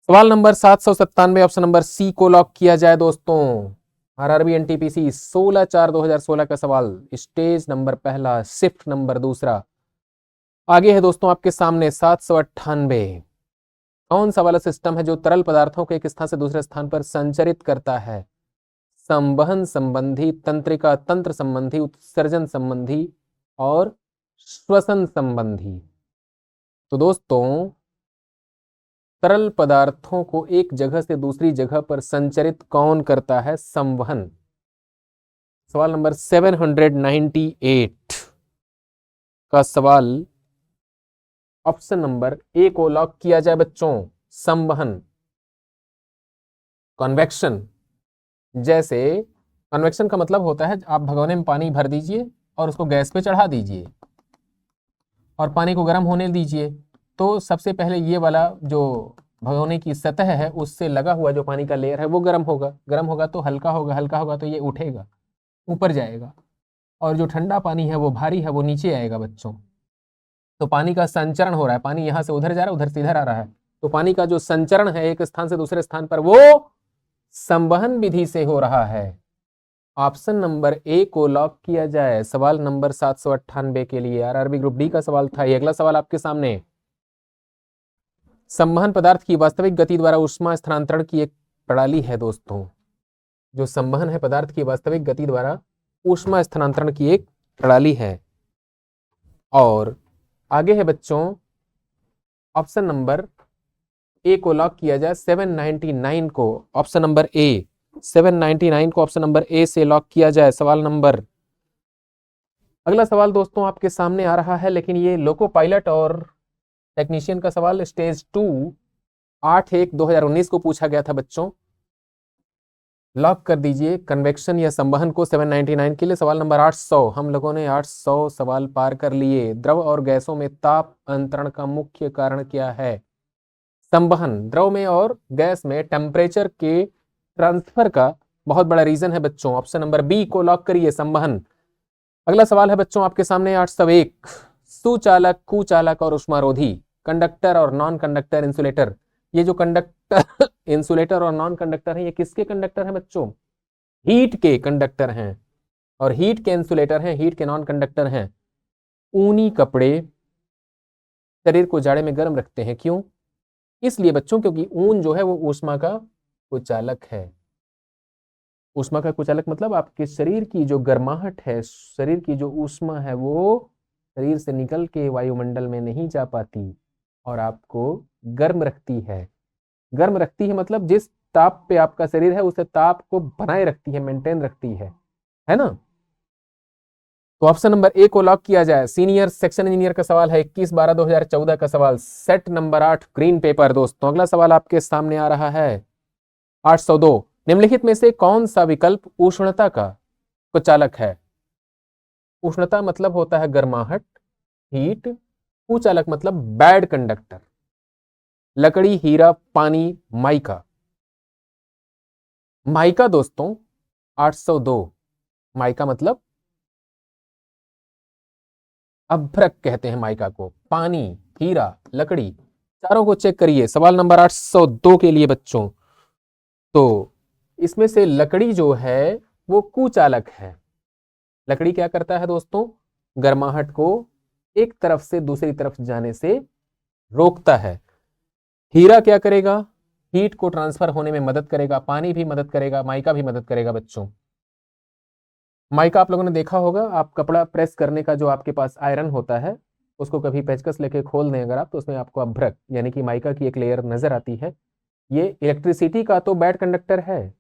सवाल नंबर 797 ऑप्शन नंबर सी को लॉक किया जाए दोस्तों। आरआरबी एनटीपीसी 16/4/2016 का सवाल, स्टेज नंबर पहला, शिफ्ट नंबर दूसरा। आगे है दोस्तों आपके सामने 798। कौन सा वाला सिस्टम है जो तरल पदार्थों को एक स्थान से दूसरे स्थान पर संचरित करता है? संवहन संबंधी, तंत्रिका तंत्र संबंधी, उत्सर्जन संबंधी और श्वसन संबंधी। तो दोस्तों तरल पदार्थों को एक जगह से दूसरी जगह पर संचरित कौन करता है? संवहन। सवाल नंबर 798 का सवाल ऑप्शन नंबर ए को लॉक किया जाए बच्चों। संवहन। कन्वेक्शन, जैसे कन्वेक्शन का मतलब होता है आप भगोने में पानी भर दीजिए और उसको गैस पे चढ़ा दीजिए और पानी को गर्म होने दीजिए, तो सबसे पहले ये वाला जो भगोने की सतह है उससे लगा हुआ जो पानी का लेयर है वो गर्म होगा, गर्म होगा तो हल्का होगा, हल्का होगा तो ये उठेगा, ऊपर जाएगा और जो ठंडा पानी है वो भारी है, वो नीचे आएगा बच्चों। तो पानी का संचरण हो रहा है, पानी यहां से उधर जा रहा है, उधर से इधर आ रहा है। तो पानी का जो संचरण है एक स्थान से दूसरे स्थान पर, वो संवहन विधि से हो रहा है। ऑप्शन नंबर ए को लॉक किया जाए सवाल नंबर 798 के लिए। आरआरबी ग्रुप डी का सवाल था ये। अगला सवाल आपके सामने, संवहन पदार्थ की वास्तविक गति द्वारा ऊष्मा स्थानांतरण की एक प्रणाली है दोस्तों। जो संवहन है पदार्थ की वास्तविक गति द्वारा ऊष्मा स्थानांतरण की एक प्रणाली है। और आगे है बच्चों, ऑप्शन नंबर ए को लॉक किया जाए 799 को। ऑप्शन नंबर ए 799 को ऑप्शन नंबर ए से लॉक किया जाए सवाल नंबर। अगला सवाल दोस्तों आपके सामने आ रहा है, लेकिन ये लोको पायलट और टेक्नीशियन का सवाल स्टेज 2 8/1/2019 को पूछा गया था बच्चों। लॉक कर दीजिए कन्वेक्शन या संवहन को 799 के लिए। सवाल नंबर 800, हम लोगों ने 800 सवाल पार कर लिए। द्रव और गैसों में ताप अंतरण का मुख्य कारण क्या है? संवहन, द्रव में और गैस में टेम्परेचर के ट्रांसफर का बहुत बड़ा रीजन है बच्चों। ऑप्शन नंबर बी को लॉक करिए, संवहन। अगला सवाल है बच्चों आपके सामने 801, सुचालक, कुचालक और उष्मारोधी, कंडक्टर और नॉन कंडक्टर इंसुलेटर। ये जो कंडक्टर इंसुलेटर और नॉन कंडक्टर है, ये किसके कंडक्टर हैं बच्चों? हीट के कंडक्टर हैं। और हीट के इंसुलेटर हैं, हीट के नॉन कंडक्टर हैं। ऊनी कपड़े शरीर को जाड़े में गर्म रखते हैं, क्यों? इसलिए बच्चों क्योंकि ऊन जो है वो ऊष्मा का कुचालक है। ऊष्मा का कुचालक मतलब आपके शरीर की जो गर्माहट है, शरीर की जो ऊष्मा है, वो शरीर से निकल के वायुमंडल में नहीं जा पाती और आपको गर्म रखती है। गर्म रखती है मतलब जिस ताप पे आपका शरीर है उसे ताप को बनाए रखती है, मेंटेन रखती है ना? तो ऑप्शन नंबर ए को लॉक किया जाए। सीनियर सेक्शन इंजीनियर का सवाल है 21/12/2014 का सवाल, सेट नंबर 8 ग्रीन पेपर दोस्तों। अगला सवाल आपके सामने आ रहा है 802, निम्नलिखित में से कौन सा विकल्प उष्णता का कुचालक है? उष्णता मतलब होता है गर्माहट, हीट। कुचालक मतलब बैड कंडक्टर। लकड़ी, हीरा, पानी, माइका। माइका दोस्तों 802, माइका मतलब अभ्रक कहते हैं माइका को। पानी, हीरा, लकड़ी, चारों को चेक करिए सवाल नंबर 802 के लिए बच्चों। तो इसमें से लकड़ी जो है वो कुचालक है। लकड़ी क्या करता है दोस्तों? गर्माहट को एक तरफ से दूसरी तरफ जाने से रोकता है। हीरा क्या करेगा? हीट को ट्रांसफर होने में मदद करेगा। पानी भी मदद करेगा, माइका भी मदद करेगा बच्चों। माइका आप लोगों ने देखा होगा, आप कपड़ा प्रेस करने का जो आपके पास आयरन होता है, उसको कभी पेचकस लेके खोल दें अगर आप, तो उसमें आपको अभ्रक यानी कि माइका की एक लेयर नजर आती है। ये इलेक्ट्रिसिटी का तो बैड कंडक्टर है,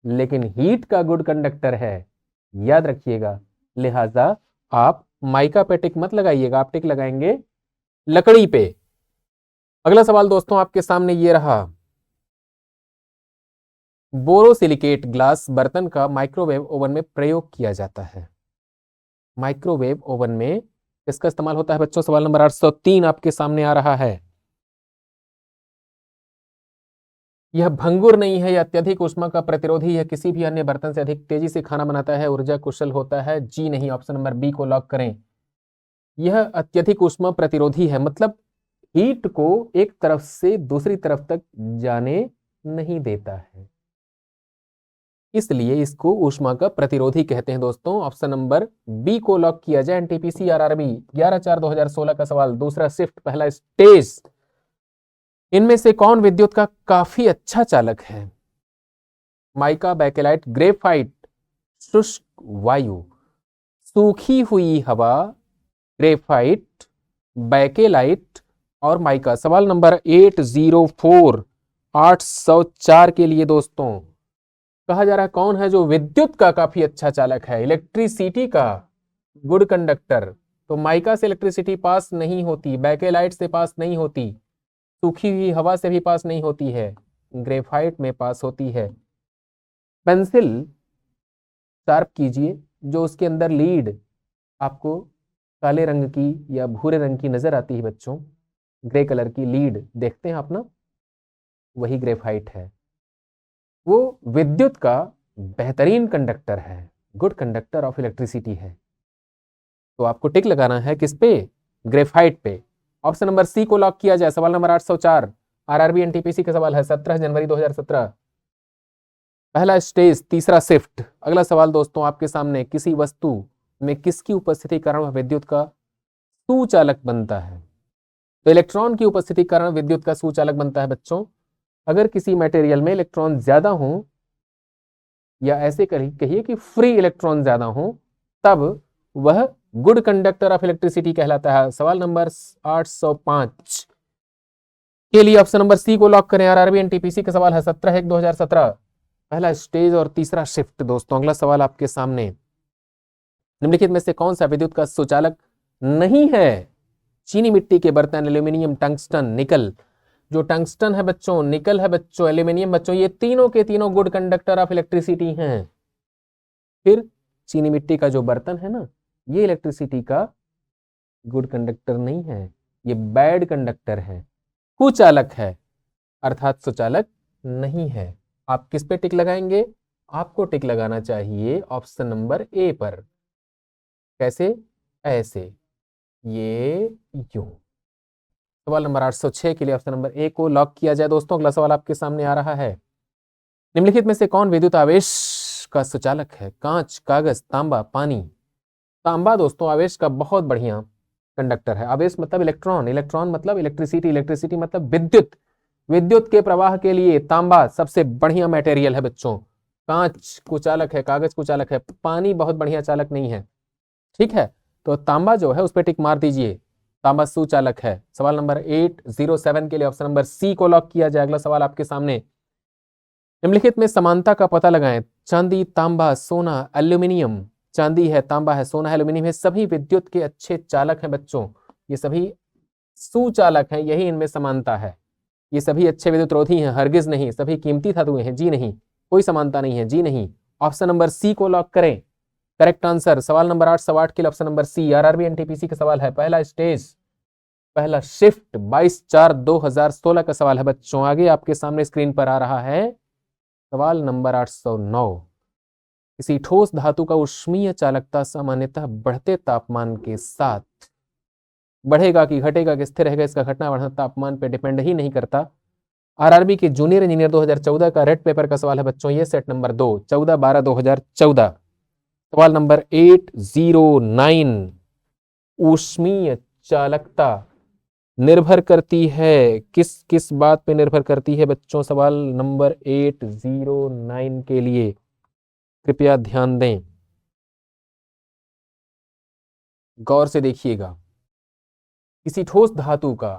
लेकिन हीट का गुड कंडक्टर है, याद रखिएगा। लिहाजा आप माइका पे टिक मत लगाइएगा, आप टिक लगाएंगे लकड़ी पे। अगला सवाल दोस्तों आपके सामने ये रहा, बोरोसिलिकेट ग्लास बर्तन का माइक्रोवेव ओवन में प्रयोग किया जाता है। माइक्रोवेव ओवन में किसका इस्तेमाल होता है बच्चों? सवाल नंबर 803 आपके सामने आ रहा है। यह भंगुर नहीं है, यह अत्यधिक ऊष्मा का प्रतिरोधी है, किसी भी अन्य बर्तन से अधिक तेजी से खाना बनाता है, ऊर्जा कुशल होता है। जी नहीं, ऑप्शन नंबर बी को लॉक करें। यह अत्यधिक ऊष्मा प्रतिरोधी है मतलब हीट को एक तरफ से दूसरी तरफ तक जाने नहीं देता है, इसलिए इसको ऊष्मा का प्रतिरोधी कहते हैं दोस्तों। ऑप्शन नंबर बी को लॉक किया जाए। एनटीपीसी आरआरबी 11/4/2016 का सवाल, दूसरा शिफ्ट पहला स्टेज। इनमें से कौन विद्युत का काफी अच्छा चालक है? माइका, बैकेलाइट, ग्रेफाइट, शुष्क वायु। सूखी हुई हवा, ग्रेफाइट, बैकेलाइट और माइका। सवाल नंबर 804 के लिए दोस्तों कहा जा रहा है कौन है जो विद्युत का काफी अच्छा चालक है, इलेक्ट्रिसिटी का गुड कंडक्टर। तो माइका से इलेक्ट्रिसिटी पास नहीं होती, बैकेलाइट से पास नहीं होती, सूखी हुई हवा से भी पास नहीं होती है, ग्रेफाइट में पास होती है। पेंसिल शार्प कीजिए, जो उसके अंदर लीड आपको काले रंग की या भूरे रंग की नजर आती है बच्चों, ग्रे कलर की लीड देखते हैं आप ना, वही ग्रेफाइट है। वो विद्युत का बेहतरीन कंडक्टर है। गुड कंडक्टर ऑफ इलेक्ट्रिसिटी है। तो आपको टिक लगाना है किस पे? ग्रेफाइट पे। ऑप्शन नंबर सी को लॉक किया जाए। सवाल नंबर 804 आरआरबी एनटीपीसी का सवाल है 17 जनवरी 2017। पहला स्टेज, तीसरा शिफ्ट। अगला सवाल दोस्तों आपके सामने, किसी वस्तु में किसकी उपस्थिति के कारण वह विद्युत का सुचालक बनता है? तो इलेक्ट्रॉन की उपस्थिति के कारण विद्युत का सुचालक बनता है बच्चों। अगर किसी मटेरियल में इलेक्ट्रॉन ज्यादा हो, या ऐसे कहिए कि फ्री इलेक्ट्रॉन ज्यादा हो, तब वह गुड कंडक्टर ऑफ इलेक्ट्रिसिटी कहलाता है। सवाल नंबर 805 के लिए ऑप्शन नंबर सी को लॉक करें। आरआरबी एनटीपीसी का सवाल है 17/1/2017। पहला स्टेज और तीसरा शिफ्ट। दोस्तों अगला सवाल आपके सामने, निम्नलिखित में से कौन सा विद्युत का सुचालक नहीं है? चीनी मिट्टी के बर्तन, एल्यूमिनियम, टंगस्टन, निकल। जो टंगस्टन है बच्चों, निकल है बच्चों, एल्यूमिनियम बच्चों, ये तीनों के तीनों गुड कंडक्टर ऑफ इलेक्ट्रिसिटी हैं। फिर चीनी मिट्टी का जो बर्तन है ना, ये इलेक्ट्रिसिटी का गुड कंडक्टर नहीं है, ये बैड कंडक्टर है, कुचालक है, अर्थात सुचालक नहीं है। आप किस पे टिक लगाएंगे? आपको टिक लगाना चाहिए ऑप्शन नंबर ए पर। कैसे? ऐसे, ये यूं। सवाल नंबर 806 के लिए ऑप्शन नंबर ए को लॉक किया जाए। दोस्तों अगला सवाल आपके सामने आ रहा है, निम्नलिखित में से कौन विद्युत आवेश का सुचालक है? कांच, कागज, तांबा, पानी। तांबा दोस्तों आवेश का बहुत बढ़िया कंडक्टर है। आवेश मतलब इलेक्ट्रॉन, इलेक्ट्रॉन मतलब इलेक्ट्रिसिटी, इलेक्ट्रिसिटी मतलब विद्युत। विद्युत के प्रवाह के लिए तांबा सबसे बढ़िया मटेरियल है बच्चों। कांच कुचालक है, कागज कुचालक है, पानी बहुत बढ़िया चालक नहीं है। ठीक है, तो तांबा जो है उस पर टिक मार दीजिए, तांबा सुचालक है। सवाल नंबर 807 के लिए ऑप्शन नंबर सी को लॉक किया जाए। अगला सवाल आपके सामने, निम्नलिखित में समानता का पता लगाएं। चांदी, तांबा, सोना, एल्यूमिनियम। चांदी है, तांबा है, सोना है, एल्यूमिनियम है, सभी विद्युत के अच्छे चालक हैं बच्चों। ये सभी सुचालक हैं, यही इनमें समानता है। ये सभी अच्छे विद्युत रोधी हैं, हरगिज नहीं। सभी कीमती धातुएं हैं, जी नहीं। कोई समानता नहीं है, जी नहीं। ऑप्शन नंबर सी को लॉक करें। Correct answer. सवाल नंबर 808 के लिए option number C, RRB NTPC का सवाल है। पहला स्टेज, पहला शिफ्ट 22/4/2016 का सवाल है बच्चों। आगे आपके सामने स्क्रीन पर आ रहा है सवाल नंबर 809। किसी ठोस धातु का ऊष्मीय चालकता सामान्यतः बढ़ते तापमान के साथ बढ़ेगा कि घटेगा कि स्थिर रहेगा, इसका घटना बढ़ना तापमान पर डिपेंड ही नहीं करता। आरआरबी के जूनियर इंजीनियर 2014 का रेड पेपर का सवाल है बच्चों। ये सेट नंबर 2, 14/12/2014। सवाल नंबर 809, ऊष्मीय चालकता निर्भर करती है किस किस बात पे निर्भर करती है बच्चों? सवाल नंबर 809 के लिए कृपया ध्यान दें, गौर से देखिएगा। किसी ठोस धातु का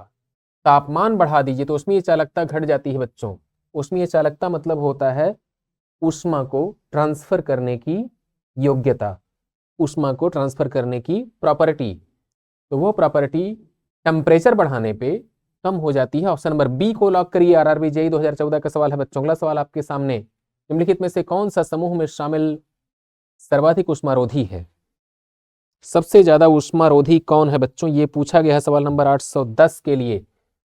तापमान बढ़ा दीजिए तो ऊष्मीय चालकता घट जाती है बच्चों। ऊष्मीय चालकता मतलब होता है ऊष्मा को ट्रांसफर करने की योग्यता, ऊष्मा को ट्रांसफर करने की प्रॉपर्टी। तो वो प्रॉपर्टी टेम्परेचर बढ़ाने पे कम हो जाती है। ऑप्शन नंबर बी को लॉक करिए। आरआरबी जेईई 2014 का सवाल है बच्चों। अगला सवाल आपके सामने, निम्नलिखित में से कौन सा समूह में शामिल सर्वाधिक ऊष्मारोधी है? सबसे ज्यादा ऊष्मारोधी कौन है बच्चों? ये पूछा गया है सवाल नंबर 810 के लिए।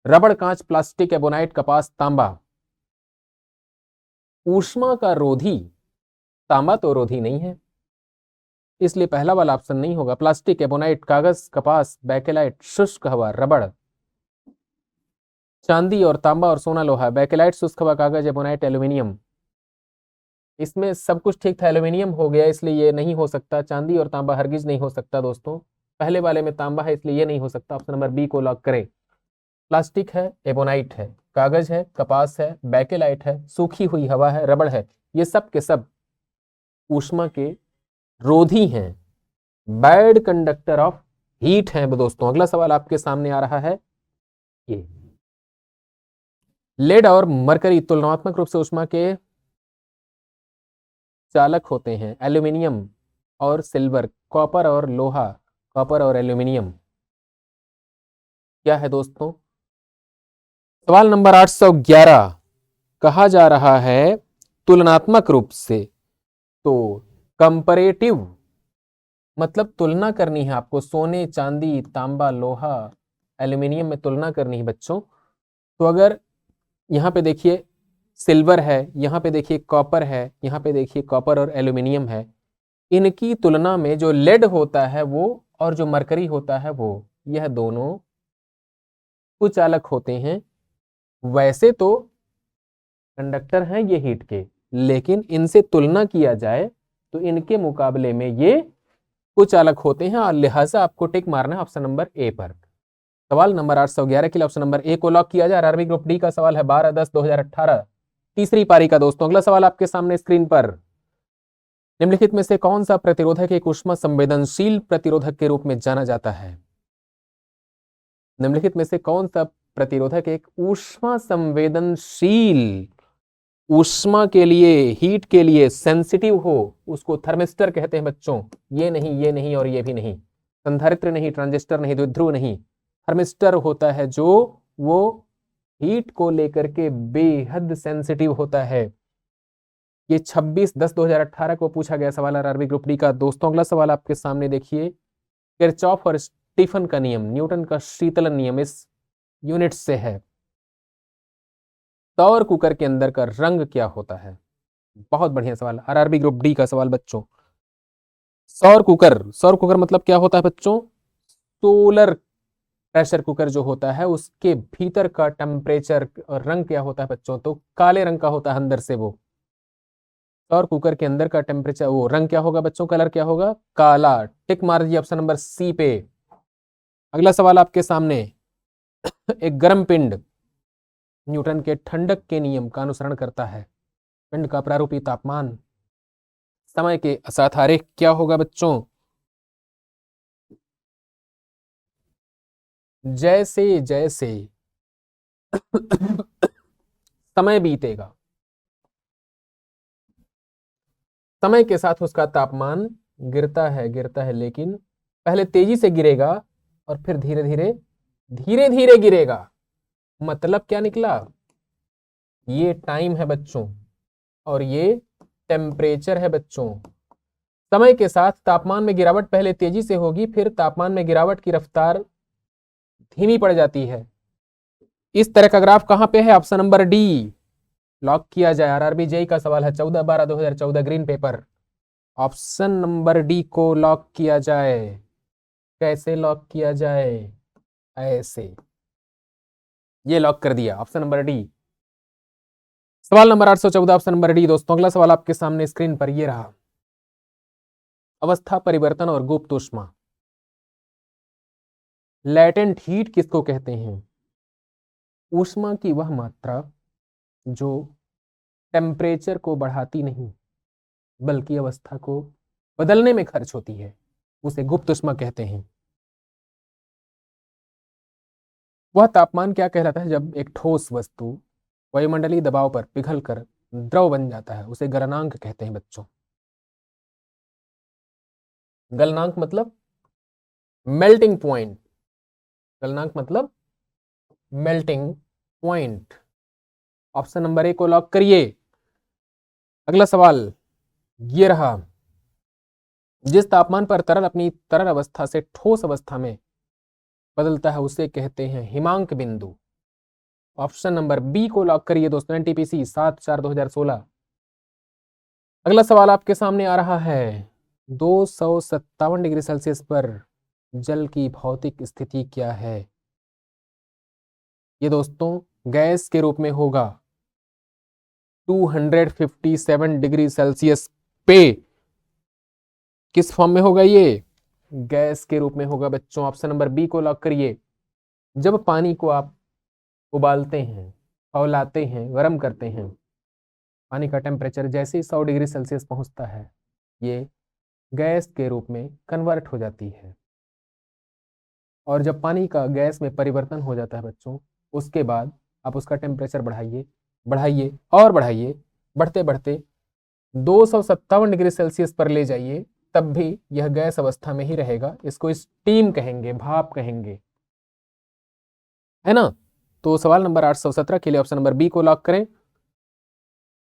रबड़, कांच, प्लास्टिक, एबोनाइट, कपास, तांबा। ऊष्मा का रोधी तांबा तो रोधी नहीं है, इसलिए पहला वाला ऑप्शन नहीं होगा। प्लास्टिक, एबोनाइट, कागज, कपास, बैकेलाइट, शुष्क हवा, रबड़। चांदी और तांबा और सोना लोहा, बैकेलाइट, शुष्क हवा, कागज, एबोनाइट, एल्यूमिनियम। इसमें सब कुछ ठीक था, एल्यूमिनियम हो गया, इसलिए ये नहीं हो सकता। चांदी और तांबा हरगिज नहीं हो सकता दोस्तों। पहले वाले में तांबा है इसलिए ये नहीं हो सकता। ऑप्शन नंबर बी को लॉक करें। प्लास्टिक है, एबोनाइट है, कागज है, कपास है, बैकेलाइट है, सूखी हुई हवा है, रबड़ है, ये सब के सब ऊष्मा के रोधी हैं, बैड कंडक्टर ऑफ हीट हैं दोस्तों। अगला सवाल आपके सामने आ रहा है, ये लेड और मरकरी तुलनात्मक रूप से ऊष्मा के चालक होते हैं। एल्यूमिनियम और सिल्वर, कॉपर और लोहा, कॉपर और एल्यूमिनियम क्या है दोस्तों? सवाल नंबर 811 कहा जा रहा है तुलनात्मक रूप से, तो कंपैरेटिव मतलब तुलना करनी है आपको। सोने, चांदी, तांबा, लोहा, एल्यूमिनियम में तुलना करनी है बच्चों। तो अगर यहाँ पे देखिए सिल्वर है, यहाँ पे देखिए कॉपर है, यहाँ पे देखिए कॉपर और एल्यूमिनियम है, इनकी तुलना में जो लेड होता है वो और जो मरकरी होता है वो, यह दोनों कुचालक होते हैं। वैसे तो कंडक्टर हैं ये हीट के, लेकिन इनसे तुलना किया जाए तो इनके मुकाबले में ये कुचालक होते हैं, और लिहाजा आपको टिक मारना है ऑप्शन नंबर ए पर। सवाल नंबर 811 के लिए ऑप्शन नंबर ए को लॉक किया जाए। आरआरबी ग्रुप डी का सवाल है 12/10/2018, तीसरी पारी का। दोस्तों अगला सवाल आपके सामने स्क्रीन पर। निम्नलिखित में से कौन सा प्रतिरोधक एक ऊष्मा संवेदनशील प्रतिरोधक के रूप में जाना जाता है? निम्नलिखित में से कौन सा प्रतिरोधक एक ऊष्मा संवेदनशील, ऊष्मा के लिए, हीट के लिए सेंसिटिव हो, उसको थर्मिस्टर कहते हैं बच्चों। ये नहीं, ये नहीं और ये भी नहीं, संधारित्र नहीं, ट्रांजिस्टर नहीं, द्विध्रुव नहीं, थर्मिस्टर होता है जो वो हीट को लेकर के बेहद सेंसिटिव होता है। ये 26/10/2018 को पूछा गया सवाल आरआरबी ग्रुप डी का। दोस्तों अगला सवाल आपके सामने देखिए, किरचॉफ और स्टीफन का नियम, न्यूटन का शीतलन नियम इस यूनिट से है। सौर कुकर के अंदर का रंग क्या होता है? बहुत बढ़िया सवाल, आरआरबी ग्रुप डी का सवाल बच्चों। सौर कुकर, सौर कुकर मतलब क्या होता है बच्चों? सोलर प्रेशर कुकर जो होता है उसके भीतर का टेम्परेचर और रंग क्या होता है बच्चों? तो काले रंग का होता है अंदर से वो। सौर कुकर के अंदर का टेम्परेचर, वो रंग क्या होगा बच्चों? कलर क्या होगा? काला। टिक मार दीजिए ऑप्शन नंबर सी पे। अगला सवाल आपके सामने, एक गर्म पिंड न्यूटन के ठंडक के नियम का अनुसरण करता है। पिंड का प्रारूपी तापमान समय के साथ आरेख क्या होगा बच्चों? जैसे जैसे समय बीतेगा, समय के साथ उसका तापमान गिरता है, लेकिन पहले तेजी से गिरेगा और फिर धीरे धीरे गिरेगा। मतलब क्या निकला? ये टाइम है बच्चों और ये टेम्परेचर है बच्चों। समय के साथ तापमान में गिरावट पहले तेजी से होगी, फिर तापमान में गिरावट की रफ्तार धीमी पड़ जाती है। इस तरह का ग्राफ कहां पे है? ऑप्शन नंबर डी लॉक किया जाए। आरआरबी जेई का सवाल है 14/12/2014 green pepper. Option number D को लॉक किया जाए। कैसे लॉक किया जाए? ऐसे, ये लॉक कर दिया ऑप्शन नंबर डी। सवाल नंबर 814 ऑप्शन नंबर डी। दोस्तों अगला सवाल आपके सामने स्क्रीन पर ये रहा, अवस्था परिवर्तन और गुप्त ऊष्मा। लैटेंट हीट किसको कहते हैं? ऊष्मा की वह मात्रा जो टेम्परेचर को बढ़ाती नहीं बल्कि अवस्था को बदलने में खर्च होती है, उसे गुप्त ऊष्मा कहते हैं। वह तापमान क्या कहलाता है जब एक ठोस वस्तु वायुमंडलीय दबाव पर पिघलकर द्रव बन जाता है? उसे गलनांक कहते हैं बच्चों। गलनांक मतलब मेल्टिंग पॉइंट। गलनांक मतलब melting point. Option number A को लॉक करिए। अगला सवाल ये रहा, जिस तापमान पर तरल अपनी तरल अवस्था से ठोस अवस्था में बदलता है उसे कहते हैं हिमांक बिंदु। ऑप्शन नंबर बी को लॉक करिए दोस्तों, एनटीपीसी 7/4/2016। अगला सवाल आपके सामने आ रहा है, 257 डिग्री सेल्सियस पर जल की भौतिक स्थिति क्या है? ये दोस्तों गैस के रूप में होगा। 257 डिग्री सेल्सियस पे किस फॉर्म में होगा? ये गैस के रूप में होगा बच्चों। ऑप्शन नंबर बी को लॉक करिए। जब पानी को आप उबालते हैं, खौलाते हैं, गर्म करते हैं, पानी का टेम्परेचर जैसे ही 100 डिग्री सेल्सियस पहुंचता है ये गैस के रूप में कन्वर्ट हो जाती है। और जब पानी का गैस में परिवर्तन हो जाता है बच्चों, उसके बाद आप उसका टेम्परेचर बढ़ाइए, बढ़ाइए और बढ़ाइए, बढ़ते बढ़ते 257 डिग्री सेल्सियस पर ले जाइए, तब भी यह गैस अवस्था में ही रहेगा। इसको स्टीम कहेंगे, भाप कहेंगे, है ना? तो सवाल नंबर 817 के लिए ऑप्शन नंबर बी को लॉक करें।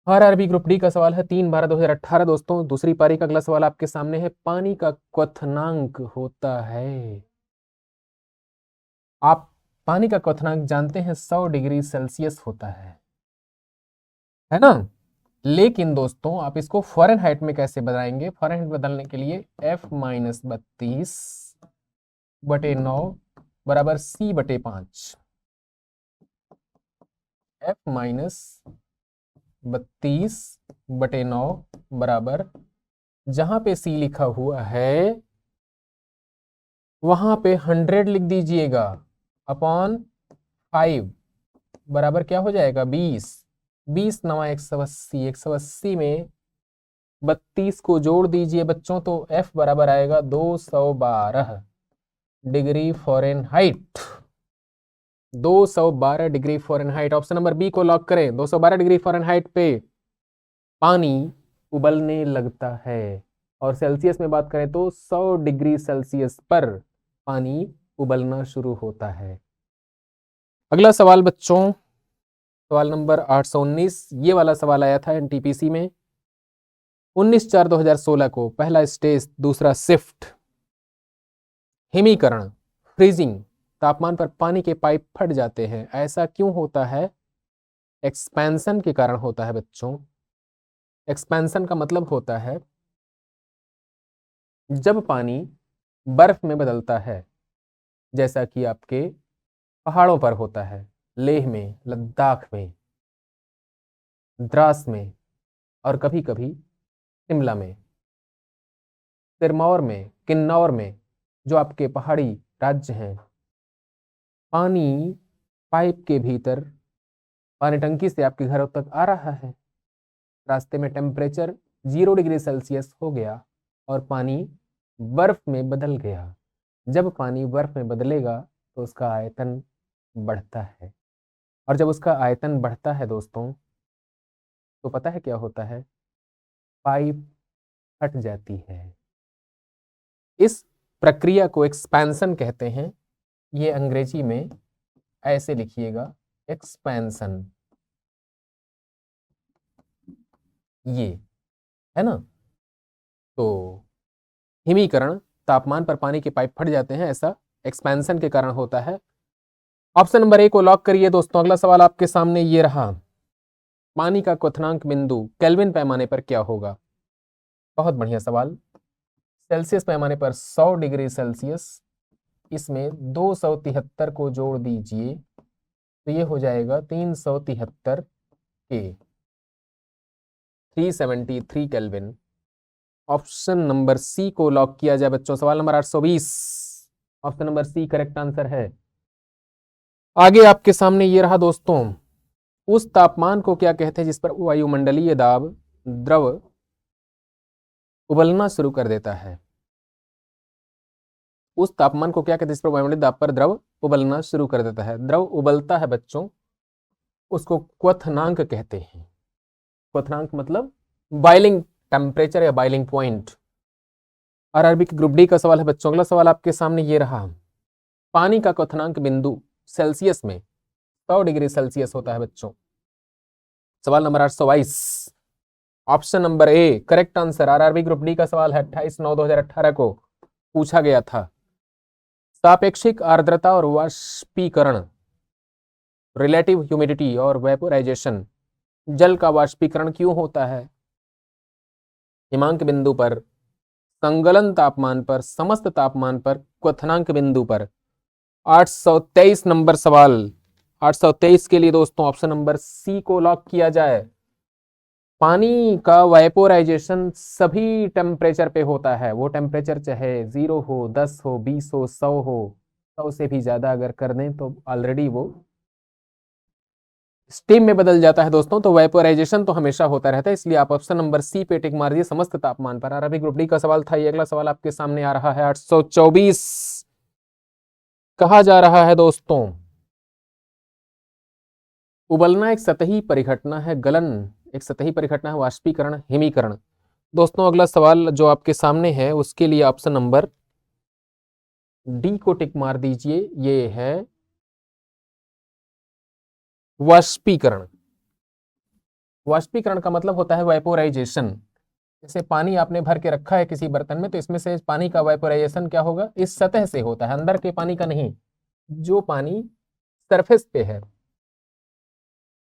आरआरबी ग्रुप डी का सवाल है 3/12/2018। दोस्तों दूसरी पारी का अगला सवाल आपके सामने है, पानी का क्वथनांक होता है, आप पानी का क्वथनांक जानते हैं, 100 डिग्री सेल्सियस होता है ना? लेकिन दोस्तों आप इसको फ़ारेनहाइट में कैसे बदलाएंगे? फ़ारेनहाइट बदलने के लिए F-32/9 बराबर C/5। F-32/9 बराबर, जहां पे C लिखा हुआ है वहां पे 100 लिख दीजिएगा अपॉन 5 बराबर क्या हो जाएगा 20। 20 नवा 180, 180 में 32 को जोड़ दीजिए बच्चों, तो F बराबर आएगा 212 degree Fahrenheit. 212 degree Fahrenheit. Option number B को लॉक करें। 212 डिग्री फ़ारेनहाइट पे पानी उबलने लगता है। और सेल्सियस में बात करें तो 100 डिग्री सेल्सियस पर पानी उबलना शुरू होता है। अगला सवाल बच्चों, सवाल नंबर 819। ये वाला सवाल आया था एनटीपीसी में 19/4/2016 को। पहला स्टेज, दूसरा शिफ्ट। हिमीकरण, फ्रीजिंग, तापमान पर पानी के पाइप फट जाते हैं, ऐसा क्यों होता है? एक्सपेंशन के कारण होता है बच्चों। एक्सपेंशन का मतलब होता है जब पानी बर्फ में बदलता है, जैसा कि आपके पहाड़ों पर होता है, लेह में, लद्दाख में, द्रास में, और कभी कभी शिमला में, सिरमौर में, किन्नौर में, जो आपके पहाड़ी राज्य हैं। पानी पाइप के भीतर पानी टंकी से आपके घरों तक आ रहा है, रास्ते में टेम्परेचर 0 डिग्री सेल्सियस हो गया और पानी बर्फ में बदल गया। जब पानी बर्फ में बदलेगा तो उसका आयतन बढ़ता है, और जब उसका आयतन बढ़ता है दोस्तों, तो पता है क्या होता है? पाइप फट जाती है। इस प्रक्रिया को एक्सपेंशन कहते हैं। ये अंग्रेजी में ऐसे लिखिएगा, एक्सपेंशन। ये है ना। तो हिमीकरण, तापमान पर पानी के पाइप फट जाते हैं, ऐसा एक्सपेंशन के कारण होता है। ऑप्शन नंबर ए को लॉक करिए दोस्तों। अगला सवाल आपके सामने ये रहा, पानी का क्वथनांक बिंदु केल्विन पैमाने पर क्या होगा? बहुत बढ़िया सवाल। सेल्सियस पैमाने पर 100 डिग्री सेल्सियस, इसमें 273 को जोड़ दीजिए तो ये हो जाएगा 373 के 373 केल्विन। ऑप्शन नंबर सी को लॉक किया जाए बच्चों। सवाल number 820, option number C correct answer है। आगे आपके सामने ये रहा दोस्तों, उस तापमान को क्या कहते हैं जिस पर वायुमंडलीय दाब द्रव उबलना शुरू कर देता है? उस तापमान को क्या कहते हैं जिस पर वायुमंडलीय दाब पर द्रव उबलना शुरू कर देता है? द्रव उबलता है बच्चों, उसको क्वथनांक कहते हैं। क्वथनांक मतलब बॉइलिंग टेम्परेचर या बॉइलिंग पॉइंट। आरआरबी के ग्रुप डी का सवाल है बच्चों। अगला सवाल आपके सामने ये रहा, पानी का क्वथनांक बिंदु सेल्सियस में 100 डिग्री सेल्सियस होता है बच्चों। सवाल number 822, option number A correct answer. RRB group D का सवाल है, 28/9/2018 को पूछा गया था। सापेक्षिक आर्द्रता और वाष्पीकरण, रिलेटिव ह्यूमिडिटी और वेपोराइजेशन, जल का वाष्पीकरण क्यों होता है? हिमांक बिंदु पर, संगलन तापमान पर, समस्त तापमान पर, क्वथनांक बिंदु पर। 823 नंबर सवाल। 823 के लिए दोस्तों ऑप्शन नंबर सी को लॉक किया जाए। पानी का वेपोराइजेशन सभी टेम्परेचर पे होता है, वो टेम्परेचर चाहे 0 हो, 10 हो, 20 हो, 100 हो, 100 से भी ज्यादा अगर कर दें तो ऑलरेडी वो स्टीम में बदल जाता है दोस्तों। तो वेपोराइजेशन तो हमेशा होता रहता है, इसलिए आप ऑप्शन नंबर सी पे टिक मार दिए, समस्त तापमान पर। आरआरबी ग्रुप डी का सवाल था ये। अगला सवाल आपके सामने आ रहा है 824। कहा जा रहा है दोस्तों, उबलना एक सतही परिघटना है, गलन एक सतही परिघटना है, वाष्पीकरण हिमीकरण। दोस्तों अगला सवाल जो आपके सामने है उसके लिए ऑप्शन नंबर डी को टिक मार दीजिए। ये है वाष्पीकरण। वाष्पीकरण का मतलब होता है वेपोराइजेशन। जैसे पानी आपने भर के रखा है किसी बर्तन में, तो इसमें से पानी का वेपोराइजेशन क्या होगा? इस सतह से होता है, अंदर के पानी का नहीं। जो पानी सरफेस पे है,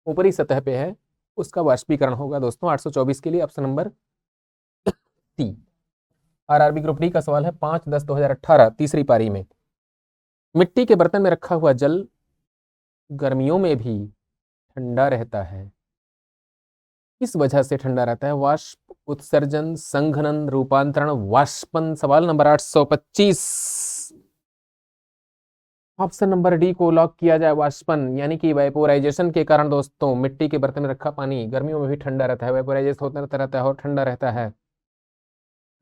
ऊपरी सतह पे है, उसका वाष्पीकरण होगा दोस्तों 824 के लिए option number C. RRB group D का सवाल है 5/10/2018 तीसरी पारी में मिट्टी के बर्तन में रखा हुआ जल गर्मियों में भी ठंडा रहता है, किस वजह से ठंडा रहता है? वाष्प उत्सर्जन, संघनन, रूपांतरण, वाष्पन। सवाल नंबर 825 ऑप्शन नंबर डी को लॉक किया जाए। वाष्पन यानी कि वेपोराइजेशन के कारण दोस्तों मिट्टी के बर्तन में रखा पानी गर्मियों में भी ठंडा रहता है, वेपोराइजेशन होता रहता है और ठंडा रहता है।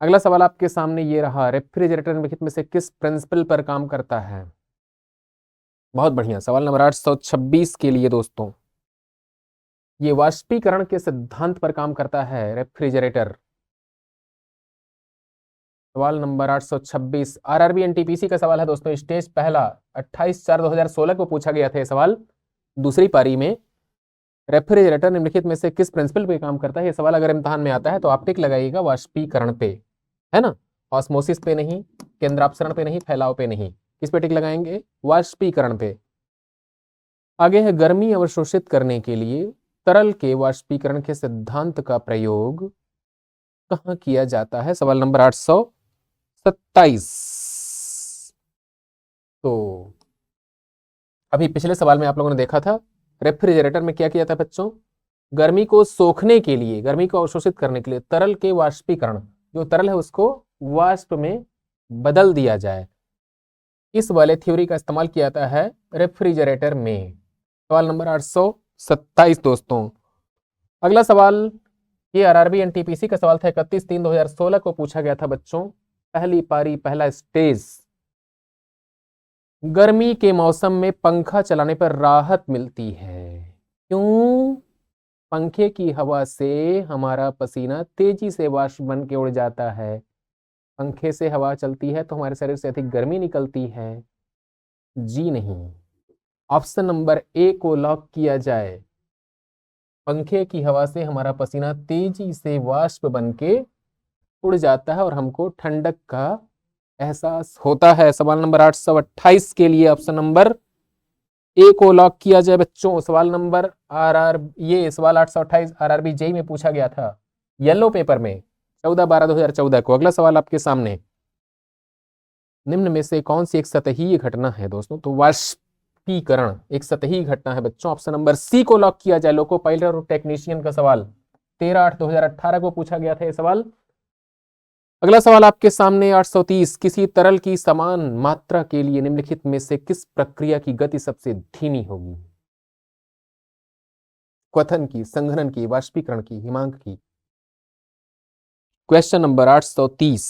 अगला सवाल आपके सामने ये रहा, रेफ्रिजरेटर निम्नलिखित में से किस प्रिंसिपल पर काम करता है? बहुत बढ़िया। सवाल नंबर 826 के लिए दोस्तों ये वाष्पीकरण के सिद्धांत पर काम करता है रेफ्रिजरेटर। सवाल नंबर 826 आरआरबी एनटीपीसी का सवाल है दोस्तों। स्टेज पहला 28/4/2016 को पूछा गया था सवाल। दूसरी पारी में रेफ्रिजरेटर निम्नलिखित में से किस प्रिंसिपल पे काम करता है? ये सवाल अगर इम्तिहान में आता है तो आप टिक लगाइएगा वाष्पीकरण पे, है ना, ऑस्मोसिस पे नहीं, केंद्रापसरण पे नहीं, फैलाव पे नहीं। किस पे टिक लगाएंगे? वाष्पीकरण पे। आगे है गर्मी अवशोषित करने के लिए तरल के वाष्पीकरण के सिद्धांत का प्रयोग कहाँ किया जाता है? सवाल नंबर 827। तो अभी पिछले सवाल में आप लोगों ने देखा था रेफ्रिजरेटर में क्या किया था बच्चों? गर्मी को सोखने के लिए, गर्मी को अवशोषित करने के लिए तरल के वाष्पीकरण, जो तरल है उसको वाष्प में बदल दिया जाए, इस वाले थ्योरी का इस्तेमाल किया जाता है रेफ्रिजरेटर में। सवाल नंबर 827 दोस्तों। अगला सवाल ये आरआरबी एनटीपीसी का सवाल था 31/3/2016 को पूछा गया था बच्चों। पहली पारी पहला स्टेज, गर्मी के मौसम में पंखा चलाने पर राहत मिलती है, क्यों? पंखे की हवा से हमारा पसीना तेजी से वाष्प बन के उड़ जाता है, पंखे से हवा चलती है तो हमारे शरीर से अधिक गर्मी निकलती है। जी नहीं, ऑप्शन नंबर ए को लॉक किया जाए। पंखे की हवा से हमारा पसीना तेजी से वाष्प बन के उड़ जाता है और हमको ठंडक का एहसास होता है। सवाल नंबर 828 के लिए ऑप्शन नंबर ए को लॉक किया जाए बच्चों। सवाल नंबर ये सवाल 828 आरआरबी जेई में पूछा गया था येलो पेपर में 14/12/2014 को। अगला सवाल आपके सामने, निम्न में से कौन सी एक सतही घटना है दोस्तों? तो वाष्पीकरण एक सतही घटना है बच्चों। ऑप्शन नंबर सी को लॉक किया जाए। लोको पायलट और टेक्नीशियन का सवाल 13/8/2018 को पूछा गया था ये सवाल। अगला सवाल आपके सामने 830 किसी तरल की समान मात्रा के लिए निम्नलिखित में से किस प्रक्रिया की गति सबसे धीमी होगी? क्वथन की, संघनन की, वाष्पीकरण की, हिमांक की। Question number 830।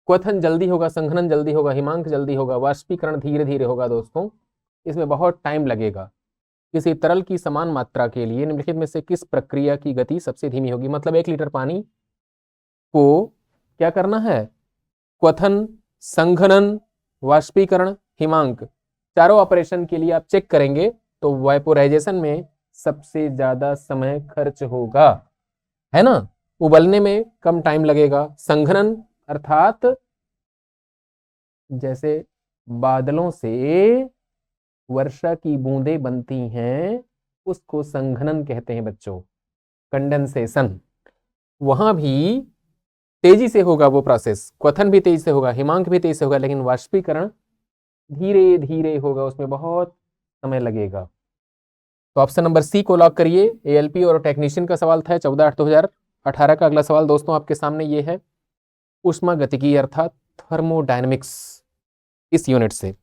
क्वथन जल्दी होगा, संघनन जल्दी होगा, हिमांक जल्दी होगा, वाष्पीकरण धीरे धीरे होगा दोस्तों, इसमें बहुत टाइम लगेगा। किसी तरल की समान मात्रा के लिए निम्नलिखित में से किस प्रक्रिया की गति सबसे धीमी होगी? मतलब 1 लीटर पानी को क्या करना है? क्वथन, संघनन, वाष्पीकरण, हिमांक, चारों ऑपरेशन के लिए आप चेक करेंगे तो वेपोराइजेशन में सबसे ज्यादा समय खर्च होगा, है ना, उबलने में कम टाइम लगेगा। संघनन अर्थात जैसे बादलों से वर्षा की बूंदें बनती हैं उसको संघनन कहते हैं बच्चों, कंडेंसेशन। वहां भी तेजी से होगा वो प्रोसेस, क्वथन भी तेजी से होगा, हिमांक भी तेजी से होगा, लेकिन वाष्पीकरण धीरे धीरे होगा, उसमें बहुत समय लगेगा। तो ऑप्शन नंबर सी को लॉक करिए। एएलपी और टेक्नीशियन का सवाल था 14/8/2018 का। अगला सवाल दोस्तों आपके सामने ये है ऊष्मागतिकी अर्थात थर्मोडायनेमिक्स, इस यूनिट से।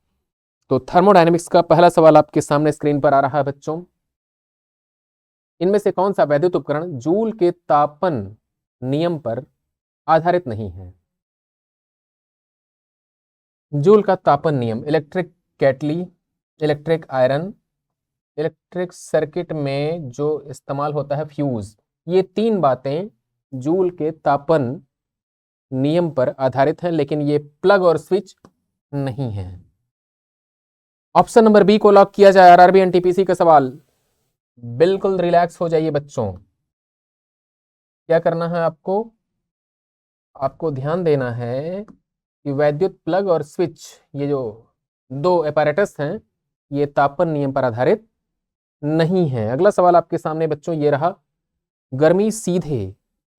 तो थर्मोडायनेमिक्स का पहला सवाल आपके सामने स्क्रीन पर आ रहा है बच्चों। इनमें से कौन सा वैद्युत उपकरण जूल के तापन नियम पर आधारित नहीं है? जूल का तापन नियम, इलेक्ट्रिक केटली, इलेक्ट्रिक आयरन, इलेक्ट्रिक सर्किट में जो इस्तेमाल होता है फ्यूज, ये 3 बातें जूल के तापन नियम पर आधारित हैं, लेकिन ये प्लग और स्विच नहीं है। ऑप्शन नंबर बी को लॉक किया जाए। आरआरबी एनटीपीसी का सवाल। बिल्कुल रिलैक्स हो जाइए बच्चों। क्या करना है आपको? आपको ध्यान देना है कि वैद्युत प्लग और स्विच, ये जो 2 एपैरेटस हैं, ये तापन नियम पर आधारित नहीं है। अगला सवाल आपके सामने बच्चों ये रहा, गर्मी सीधे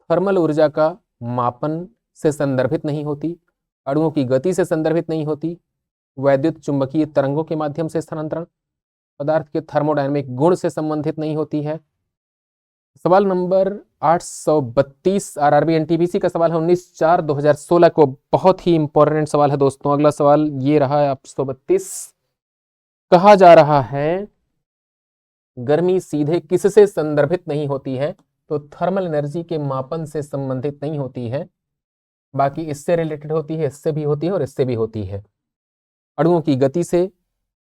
थर्मल ऊर्जा का मापन से संदर्भित नहीं होती, अणुओं की गति से संदर्भित नहीं होती, वैद्युत चुंबकीय तरंगों के माध्यम से स्थानांतरण, पदार्थ के थर्मोडायनेमिक गुण से संबंधित नहीं होती है। सवाल नंबर 832 आरआरबी एनटीपीसी का सवाल है 19/4/2016 को, बहुत ही इंपॉर्टेंट सवाल है दोस्तों। अगला सवाल ये रहा है 832, कहा जा रहा है गर्मी सीधे किससे संदर्भित नहीं होती है, तो थर्मल एनर्जी के मापन से संबंधित नहीं होती है, बाकी इससे रिलेटेड होती है, इससे भी होती है और इससे भी होती है। अणुओं की गति से,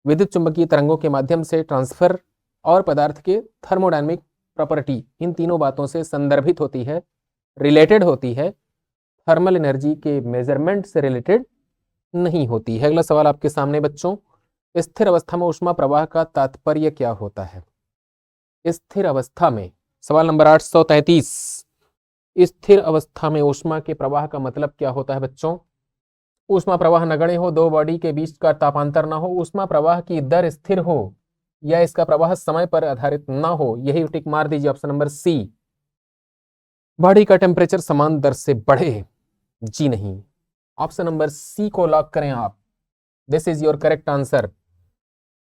विद्युत चुंबकीय तरंगों के माध्यम से ट्रांसफर और पदार्थ के थर्मोडायनेमिक प्रॉपर्टी, इन तीनों बातों से संदर्भित होती है, रिलेटेड होती है, थर्मल एनर्जी के मेजरमेंट से रिलेटेड नहीं होती है। अगला सवाल आपके सामने बच्चों, स्थिर अवस्था में ऊष्मा प्रवाह का तात्पर्य क्या होता है? स्थिर अवस्था में, सवाल नंबर 833, स्थिर अवस्था में ऊष्मा के प्रवाह का मतलब क्या होता है बच्चों? ऊष्मा प्रवाह नगण्य हो, दो बॉडी के बीच का तापांतर ना हो, ऊष्मा प्रवाह की दर स्थिर हो या इसका प्रवाह समय पर आधारित ना हो, यही टिक मार दीजिए ऑप्शन नंबर सी। बॉडी का टेम्परेचर समान दर से बढ़े, जी नहीं, ऑप्शन नंबर सी को लॉक करें आप, this is your correct answer.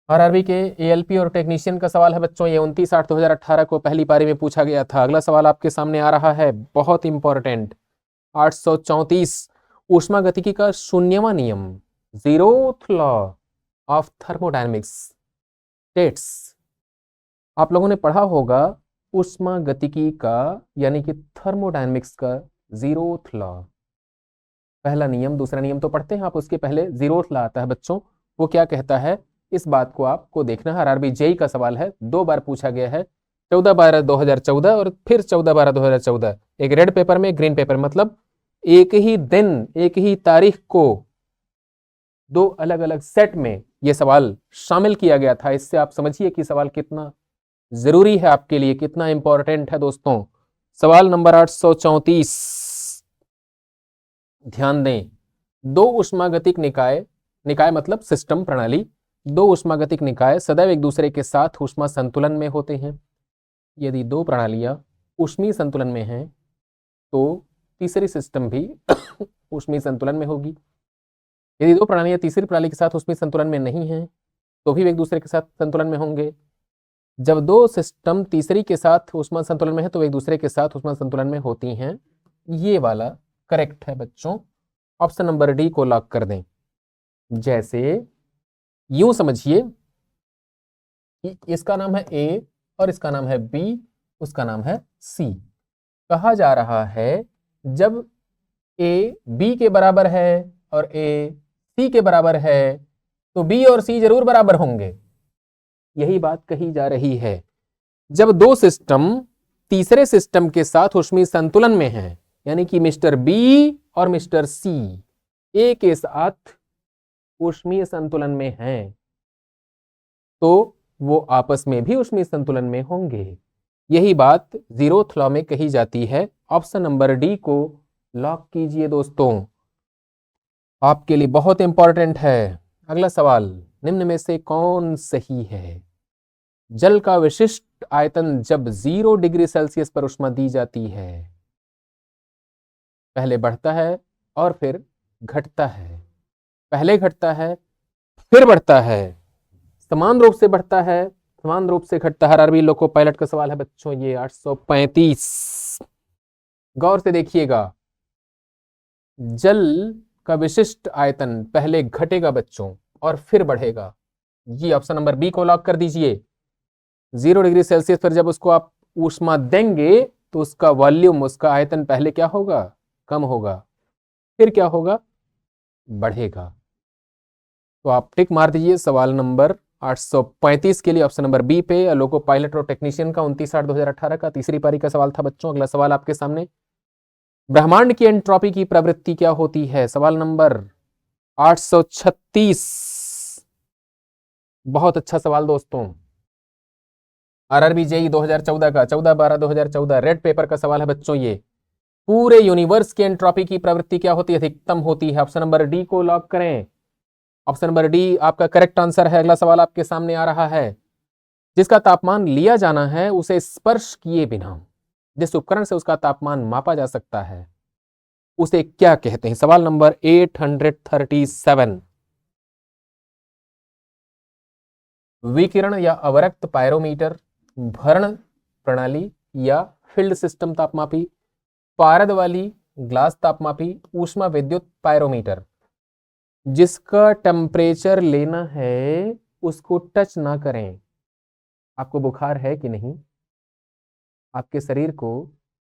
RRB के एएलपी और टेक्नीशियन का सवाल है बच्चों, ये 29/8/2018 को पहली पारी में पूछा गया था। अगला सवाल आपके सामने आ रहा है, बहुत इंपॉर्टेंट, 834, ऊष्मा गतिकी का शून्यवां नियम, zeroth law of thermodynamics states. आप लोगों ने पढ़ा होगा ऊष्मा गतिकी का यानी कि थर्मोडायनेमिक्स का जीरोथ लॉ, पहला नियम, दूसरा नियम तो पढ़ते हैं आप, उसके पहले जीरोथ लॉ आता है बच्चों। वो क्या कहता है, इस बात को आपको देखना है। आरआरबी जेई का सवाल है, 2 बार पूछा गया है, 14/12/2014 और फिर 14/12/2014, एक रेड पेपर में, ग्रीन पेपर, मतलब एक ही दिन, एक ही तारीख को 2 अलग अलग सेट में यह सवाल शामिल किया गया था। इससे आप समझिए कि सवाल कितना जरूरी है आपके लिए, कितना इंपॉर्टेंट है दोस्तों। सवाल नंबर 834, ध्यान दें, दो उष्मागतिक निकाय, निकाय मतलब सिस्टम, प्रणाली, दो उष्मागतिक निकाय सदैव एक दूसरे के साथ ऊष्मा संतुलन में होते हैं। यदि दो प्रणालियां ऊष्मीय संतुलन में हैं तो तीसरी सिस्टम भी ऊष्मीय संतुलन में होगी। यदि दो प्रणालियां तीसरी प्रणाली के साथ ऊष्मीय संतुलन में नहीं हैं तो भी वे एक दूसरे के साथ संतुलन में होंगे। जब दो सिस्टम तीसरी के साथ ऊष्मा संतुलन में है तो वे एक दूसरे के साथ ऊष्मा संतुलन में होती हैं। ये वाला करेक्ट है बच्चों, ऑप्शन नंबर डी को लॉक कर दें। जैसे यूं समझिए कि इसका नाम है ए और इसका नाम है बी, उसका नाम है सी। कहा जा रहा है जब ए बी के बराबर है और ए सी के बराबर है तो बी और सी जरूर बराबर होंगे, यही बात कही जा रही है। जब दो सिस्टम तीसरे सिस्टम के साथ ऊष्मीय संतुलन में हैं, यानी कि मिस्टर बी और मिस्टर सी ए के साथ ऊष्मीय संतुलन में हैं, तो वो आपस में भी ऊष्मीय संतुलन में होंगे। यही बात जीरोथ लॉ में कही जाती है। ऑप्शन नंबर डी को लॉक कीजिए दोस्तों, आपके लिए बहुत इंपॉर्टेंट है। अगला सवाल, निम्न में से कौन सही है? जल का विशिष्ट आयतन जब 0 डिग्री सेल्सियस पर ऊष्मा दी जाती है, पहले बढ़ता है और फिर घटता है, पहले घटता है फिर बढ़ता है, समान रूप से बढ़ता है, समान रूप से घटता है। आरआरबी लोको पायलट का सवाल है बच्चों, ये 835, गौर से देखिएगा। जल का विशिष्ट आयतन पहले घटेगा बच्चों और फिर बढ़ेगा, ये ऑप्शन नंबर बी को लॉक कर दीजिए। 0 डिग्री सेल्सियस पर जब उसको आप ऊष्मा देंगे तो उसका वॉल्यूम, उसका आयतन पहले क्या होगा? कम होगा, फिर क्या होगा? बढ़ेगा। तो आप टिक मार दीजिए सवाल नंबर 835 के लिए ऑप्शन नंबर बी पे। लोको पायलट और टेक्नीशियन का 29/8/2018 का तीसरी पारी का सवाल था बच्चों। अगला सवाल आपके सामने, ब्रह्मांड की एंट्रोपी की प्रवृत्ति क्या होती है? सवाल नंबर 836, बहुत अच्छा सवाल दोस्तों, आरआरबी जेई 2014 का 14/12/2014 रेड पेपर का सवाल है बच्चों। ये पूरे यूनिवर्स की एंट्रोपी की प्रवृत्ति क्या होती है? अधिकतम होती है। ऑप्शन नंबर डी को लॉक करें, ऑप्शन नंबर डी आपका करेक्ट आंसर है। अगला सवाल आपके सामने आ रहा है, जिसका तापमान लिया जाना है उसे स्पर्श किए बिना जिस उपकरण से उसका तापमान मापा जा सकता है उसे क्या कहते हैं? सवाल नंबर 837। विकिरण या अवरक्त पायरोमीटर, भरण प्रणाली या फील्ड सिस्टम तापमापी, पारद वाली ग्लास तापमापी, ऊष्मा विद्युत पायरोमीटर। जिसका टेम्परेचर लेना है उसको टच ना करें। आपको बुखार है कि नहीं, आपके शरीर को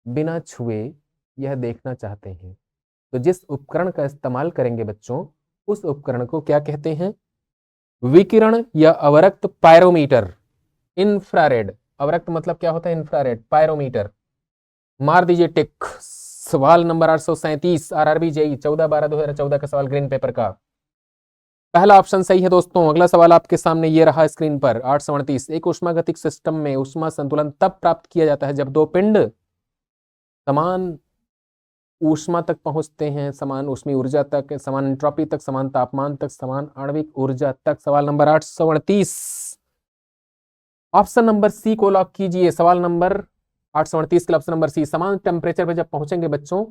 बिना छुए यह देखना चाहते हैं, तो जिस उपकरण का इस्तेमाल करेंगे बच्चों, उस उपकरण को क्या कहते हैं? विकिरण या अवरक्त पायरोमीटर। इंफ्रारेड, अवरक्त मतलब क्या होता है? इंफ्रारेड। पायरोमीटर। मार दीजिए टिक। सवाल नंबर 837 आरआरबी जेई 14/12/2014 का सवाल ग्रीन पेपर का। पहला ऑप्शन सही है दोस्तों। अगला सवाल आपके सामने ये रहा स्क्रीन पर 838। एक उष्मागतिक सिस्टम में उष्मा संतुलन तब प्राप्त किया जाता है जब दो पिंड समान ऊष्मा तक पहुंचते हैं, समान ऊष्मीय ऊर्जा तक, समान एंट्रोपी तक, समान तापमान तक, समान आणविक ऊर्जा तक। सवाल नंबर 838 ऑप्शन नंबर सी को लॉक कीजिए। सवाल नंबर 838 के ऑप्शन नंबर सी। समान टेम्परेचर पे जब पहुंचेंगे बच्चों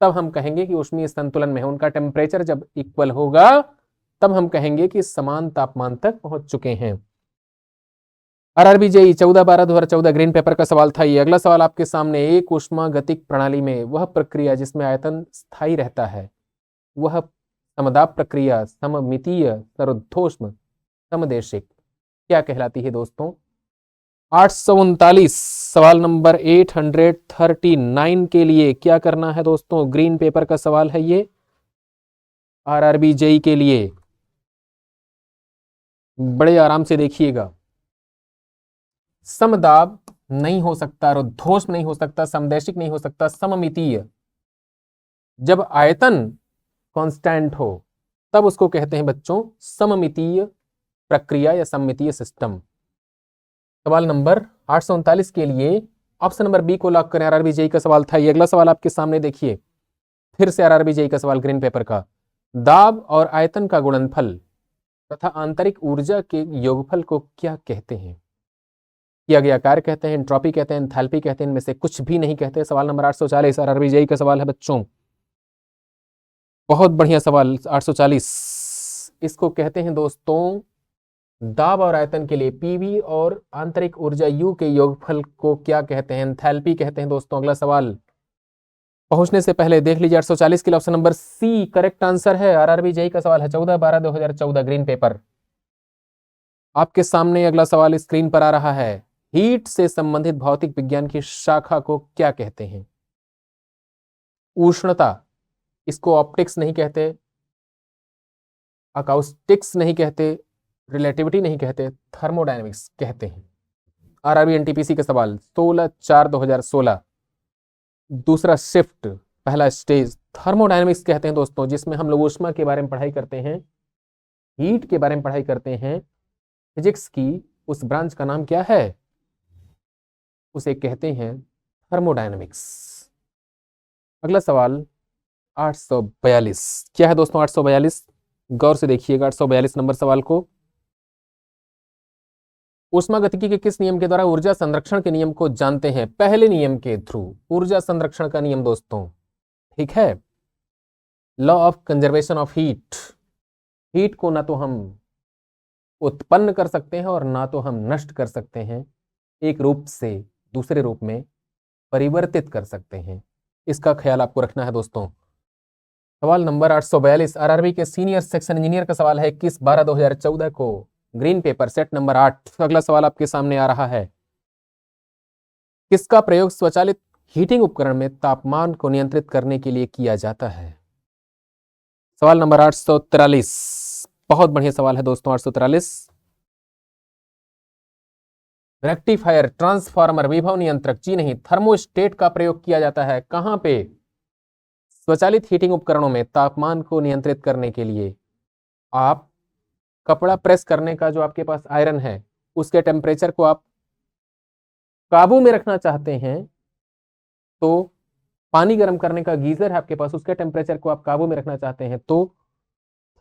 तब हम कहेंगे कि ऊष्मीय संतुलन में है। उनका टेम्परेचर जब इक्वल होगा तब हम कहेंगे कि समान तापमान तक पहुंच चुके हैं। आरआरबी जेई 14/12/2014 ग्रीन पेपर का सवाल था ये। अगला सवाल आपके सामने। एक ऊष्मागतिक प्रणाली में वह प्रक्रिया जिसमें आयतन स्थायी रहता है वह समदाब प्रक्रिया, सममितीय, सर्वोष्म, समदेशिक क्या कहलाती है दोस्तों? 839 सवाल नंबर 839 के लिए क्या करना है दोस्तों? ग्रीन पेपर का सवाल है ये आरआरबी जेई के लिए। बड़े आराम से देखिएगा। समदाब नहीं हो सकता, रुद्धोष्म नहीं हो सकता, समदैशिक नहीं हो सकता, सममितीय। जब आयतन कांस्टेंट हो तब उसको कहते हैं बच्चों सममितीय प्रक्रिया या सममितीय सिस्टम। सवाल नंबर 839 के लिए ऑप्शन नंबर बी को लॉक करें। आरआरबी जेई का सवाल था ये। अगला सवाल आपके सामने देखिए, फिर से आरआरबी जेई का सवाल ग्रीन पेपर का। दाब और आयतन का गुणनफल तथा आंतरिक ऊर्जा के योगफल को क्या कहते हैं? किया गया कार्य कहते हैं, एंट्रोपी कहते हैं, एंथैल्पी कहते हैं, इनमें से कुछ भी नहीं कहते। सवाल नंबर 840 आरआरबी जेई का सवाल है बच्चों। बहुत बढ़िया सवाल 840। इसको कहते हैं दोस्तों दाब और आयतन के लिए पीवी और आंतरिक ऊर्जा यू के योगफल को क्या कहते हैं? एंथैल्पी कहते हैं दोस्तों। अगला सवाल पहुंचने से पहले देख लीजिए 840 के लिए option number C correct answer है। आरआरबी जेई का सवाल है 14/12/2014 ग्रीन पेपर। आपके सामने अगला सवाल स्क्रीन पर आ रहा है। हीट से संबंधित भौतिक विज्ञान की शाखा को क्या कहते हैं? उष्णता, इसको ऑप्टिक्स नहीं कहते, अकाउस्टिक्स नहीं कहते, रिलेटिविटी नहीं कहते, थर्मोडायनेमिक्स कहते हैं। आरआरबी एनटीपीसी का सवाल 16/4/2016। दूसरा शिफ्ट, पहला स्टेज थर्मोडायनेमिक्स कहते हैं दोस्तों, जिसमें हम लोग ऊष्मा के बारे में पढ़ाई करते हैं, हीट के बारे में पढ़ाई करते हैं। फिजिक्स की उस ब्रांच का नाम क्या है? उसे कहते हैं थर्मोडायनेमिक्स। अगला सवाल 842 क्या है दोस्तों? 842 गौर से देखिएगा 842 नंबर सवाल को। ऊष्मागतिकी के किस नियम के द्वारा ऊर्जा संरक्षण के नियम को जानते हैं? पहले नियम के थ्रू ऊर्जा संरक्षण का नियम दोस्तों, ठीक है। Law of conservation of heat. Heat को ना तो हम उत्पन्न कर सकते हैं और ना तो हम नष्ट कर सकते हैं, एक रूप से दूसरे रूप में परिवर्तित कर सकते हैं। इसका ख्याल आपको रखना है दोस्तों। सवाल नंबर 842 आरआरबी के सीनियर सेक्शन इंजीनियर का सवाल है 21/12/2014 को ग्रीन पेपर सेट नंबर 8। अगला सवाल आपके सामने आ रहा है। किसका प्रयोग स्वचालित हीटिंग उपकरण में तापमान को नियंत्रित करने के लिए किया जाता है? सवाल नंबर 843 बहुत बढ़िया सवाल है दोस्तों। 843 रेक्टिफायर, ट्रांसफार्मर, विभव नियंत्रक, जी नहीं, थर्मोस्टेट का प्रयोग किया जाता है। कहां पे? स्वचालित हीटिंग उपकरणों में तापमान को नियंत्रित करने के लिए आप कपड़ा प्रेस करने का जो आपके पास आयरन है उसके टेम्परेचर को आप काबू में रखना चाहते हैं, तो पानी गर्म करने का गीजर है आपके पास, उसके टेम्परेचर को आप काबू में रखना चाहते हैं, तो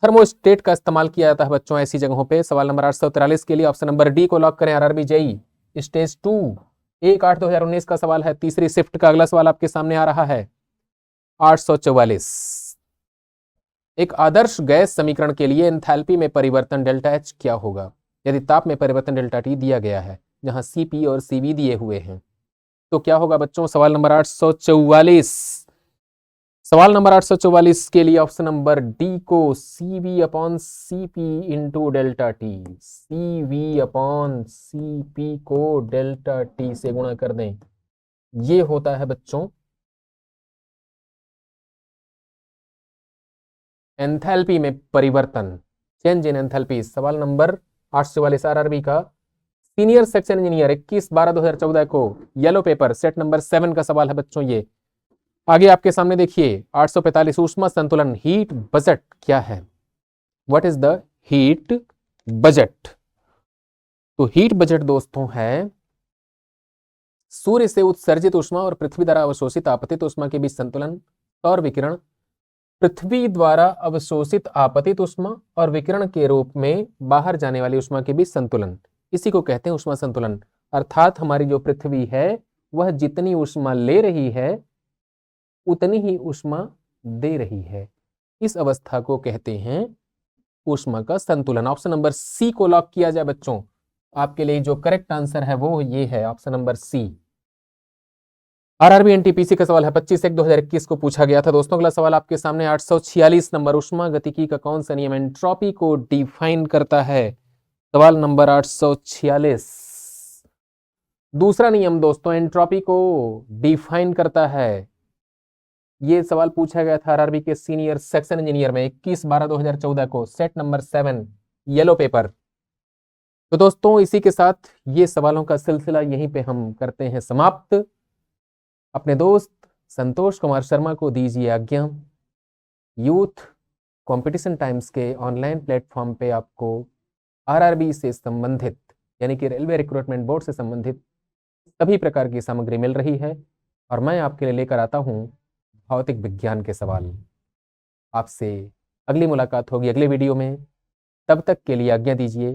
थर्मोस्टेट का इस्तेमाल किया जाता है बच्चों ऐसी जगहों पे। सवाल नंबर 843 के लिए ऑप्शन नंबर डी को लॉक करें। आरआरबी जेई स्टेज 2 1/8/2019 का सवाल है। तीसरी शिफ्ट का अगला सवाल आपके सामने आ रहा है 844। एक आदर्श गैस समीकरण के लिए एंथैल्पी में परिवर्तन डेल्टा एच क्या होगा यदि ताप में परिवर्तन डेल्टा टी दिया गया है, जहां सीपी और सीवी दिए हुए हैं। तो क्या होगा बच्चों? सवाल नंबर 844। सवाल नंबर 844 के लिए ऑप्शन नंबर डी को CV upon CP into delta T, CV upon CP को डेल्टा टी से गुणा कर दें। ये होता है बच्चों एंथैल्पी में परिवर्तन, चेंज इन एंथैल्पी। सवाल नंबर 844 आरआरबी का सीनियर सेक्शन इंजीनियर 21/12/2014 को येलो पेपर सेट नंबर 7 का सवाल है बच्चों। ये आगे आपके सामने देखिए 845 ऊष्मा संतुलन हीट बजट क्या है? What is the heat budget? तो हीट बजट दोस्तों है सूर्य से उत्सर्जित ऊष्मा और पृथ्वी द्वारा अवशोषित आपतित ऊष्मा के बीच संतुलन। सौर विकिरण पृथ्वी द्वारा अवशोषित आपतित ऊष्मा और विकिरण के रूप में बाहर जाने वाली ऊष्मा के बीच संतुलन, इसी को कहते हैं ऊष्मा संतुलन। अर्थात हमारी जो पृथ्वी है वह जितनी ऊष्मा ले रही है उतनी ही ऊष्मा दे रही है। इस अवस्था को कहते हैं ऊष्मा का संतुलन। ऑप्शन नंबर सी को लॉक किया जाए बच्चों। आपके लिए जो करेक्ट आंसर है वो ये है option number C. RRB NTPC का सवाल है 25/1/2021 को पूछा गया था दोस्तों। अगला सवाल आपके सामने 846 नंबर ऊष्मा गतिकी का कौन सा नियम एंट्रोपी को डिफाइन करता है? सवाल नंबर 846 दूसरा नियम दोस्तों एंट्रोपी को डिफाइन करता है। ये सवाल पूछा गया था आरआरबी के सीनियर सेक्शन इंजीनियर में 21/12/2014 को सेट नंबर 7 येलो पेपर। तो दोस्तों इसी के साथ ये सवालों का सिलसिला यहीं पे हम करते हैं समाप्त। अपने दोस्त संतोष कुमार शर्मा को दीजिए आज्ञा। यूथ कंपटीशन टाइम्स के ऑनलाइन प्लेटफॉर्म पे आपको आरआरबी से संबंधित यानी कि रेलवे रिक्रूटमेंट बोर्ड से संबंधित सभी प्रकार की सामग्री मिल रही है और मैं आपके लिए लेकर आता हूं भौतिक विज्ञान के सवाल। आपसे अगली मुलाकात होगी अगले वीडियो में। तब तक के लिए आज्ञा दीजिए।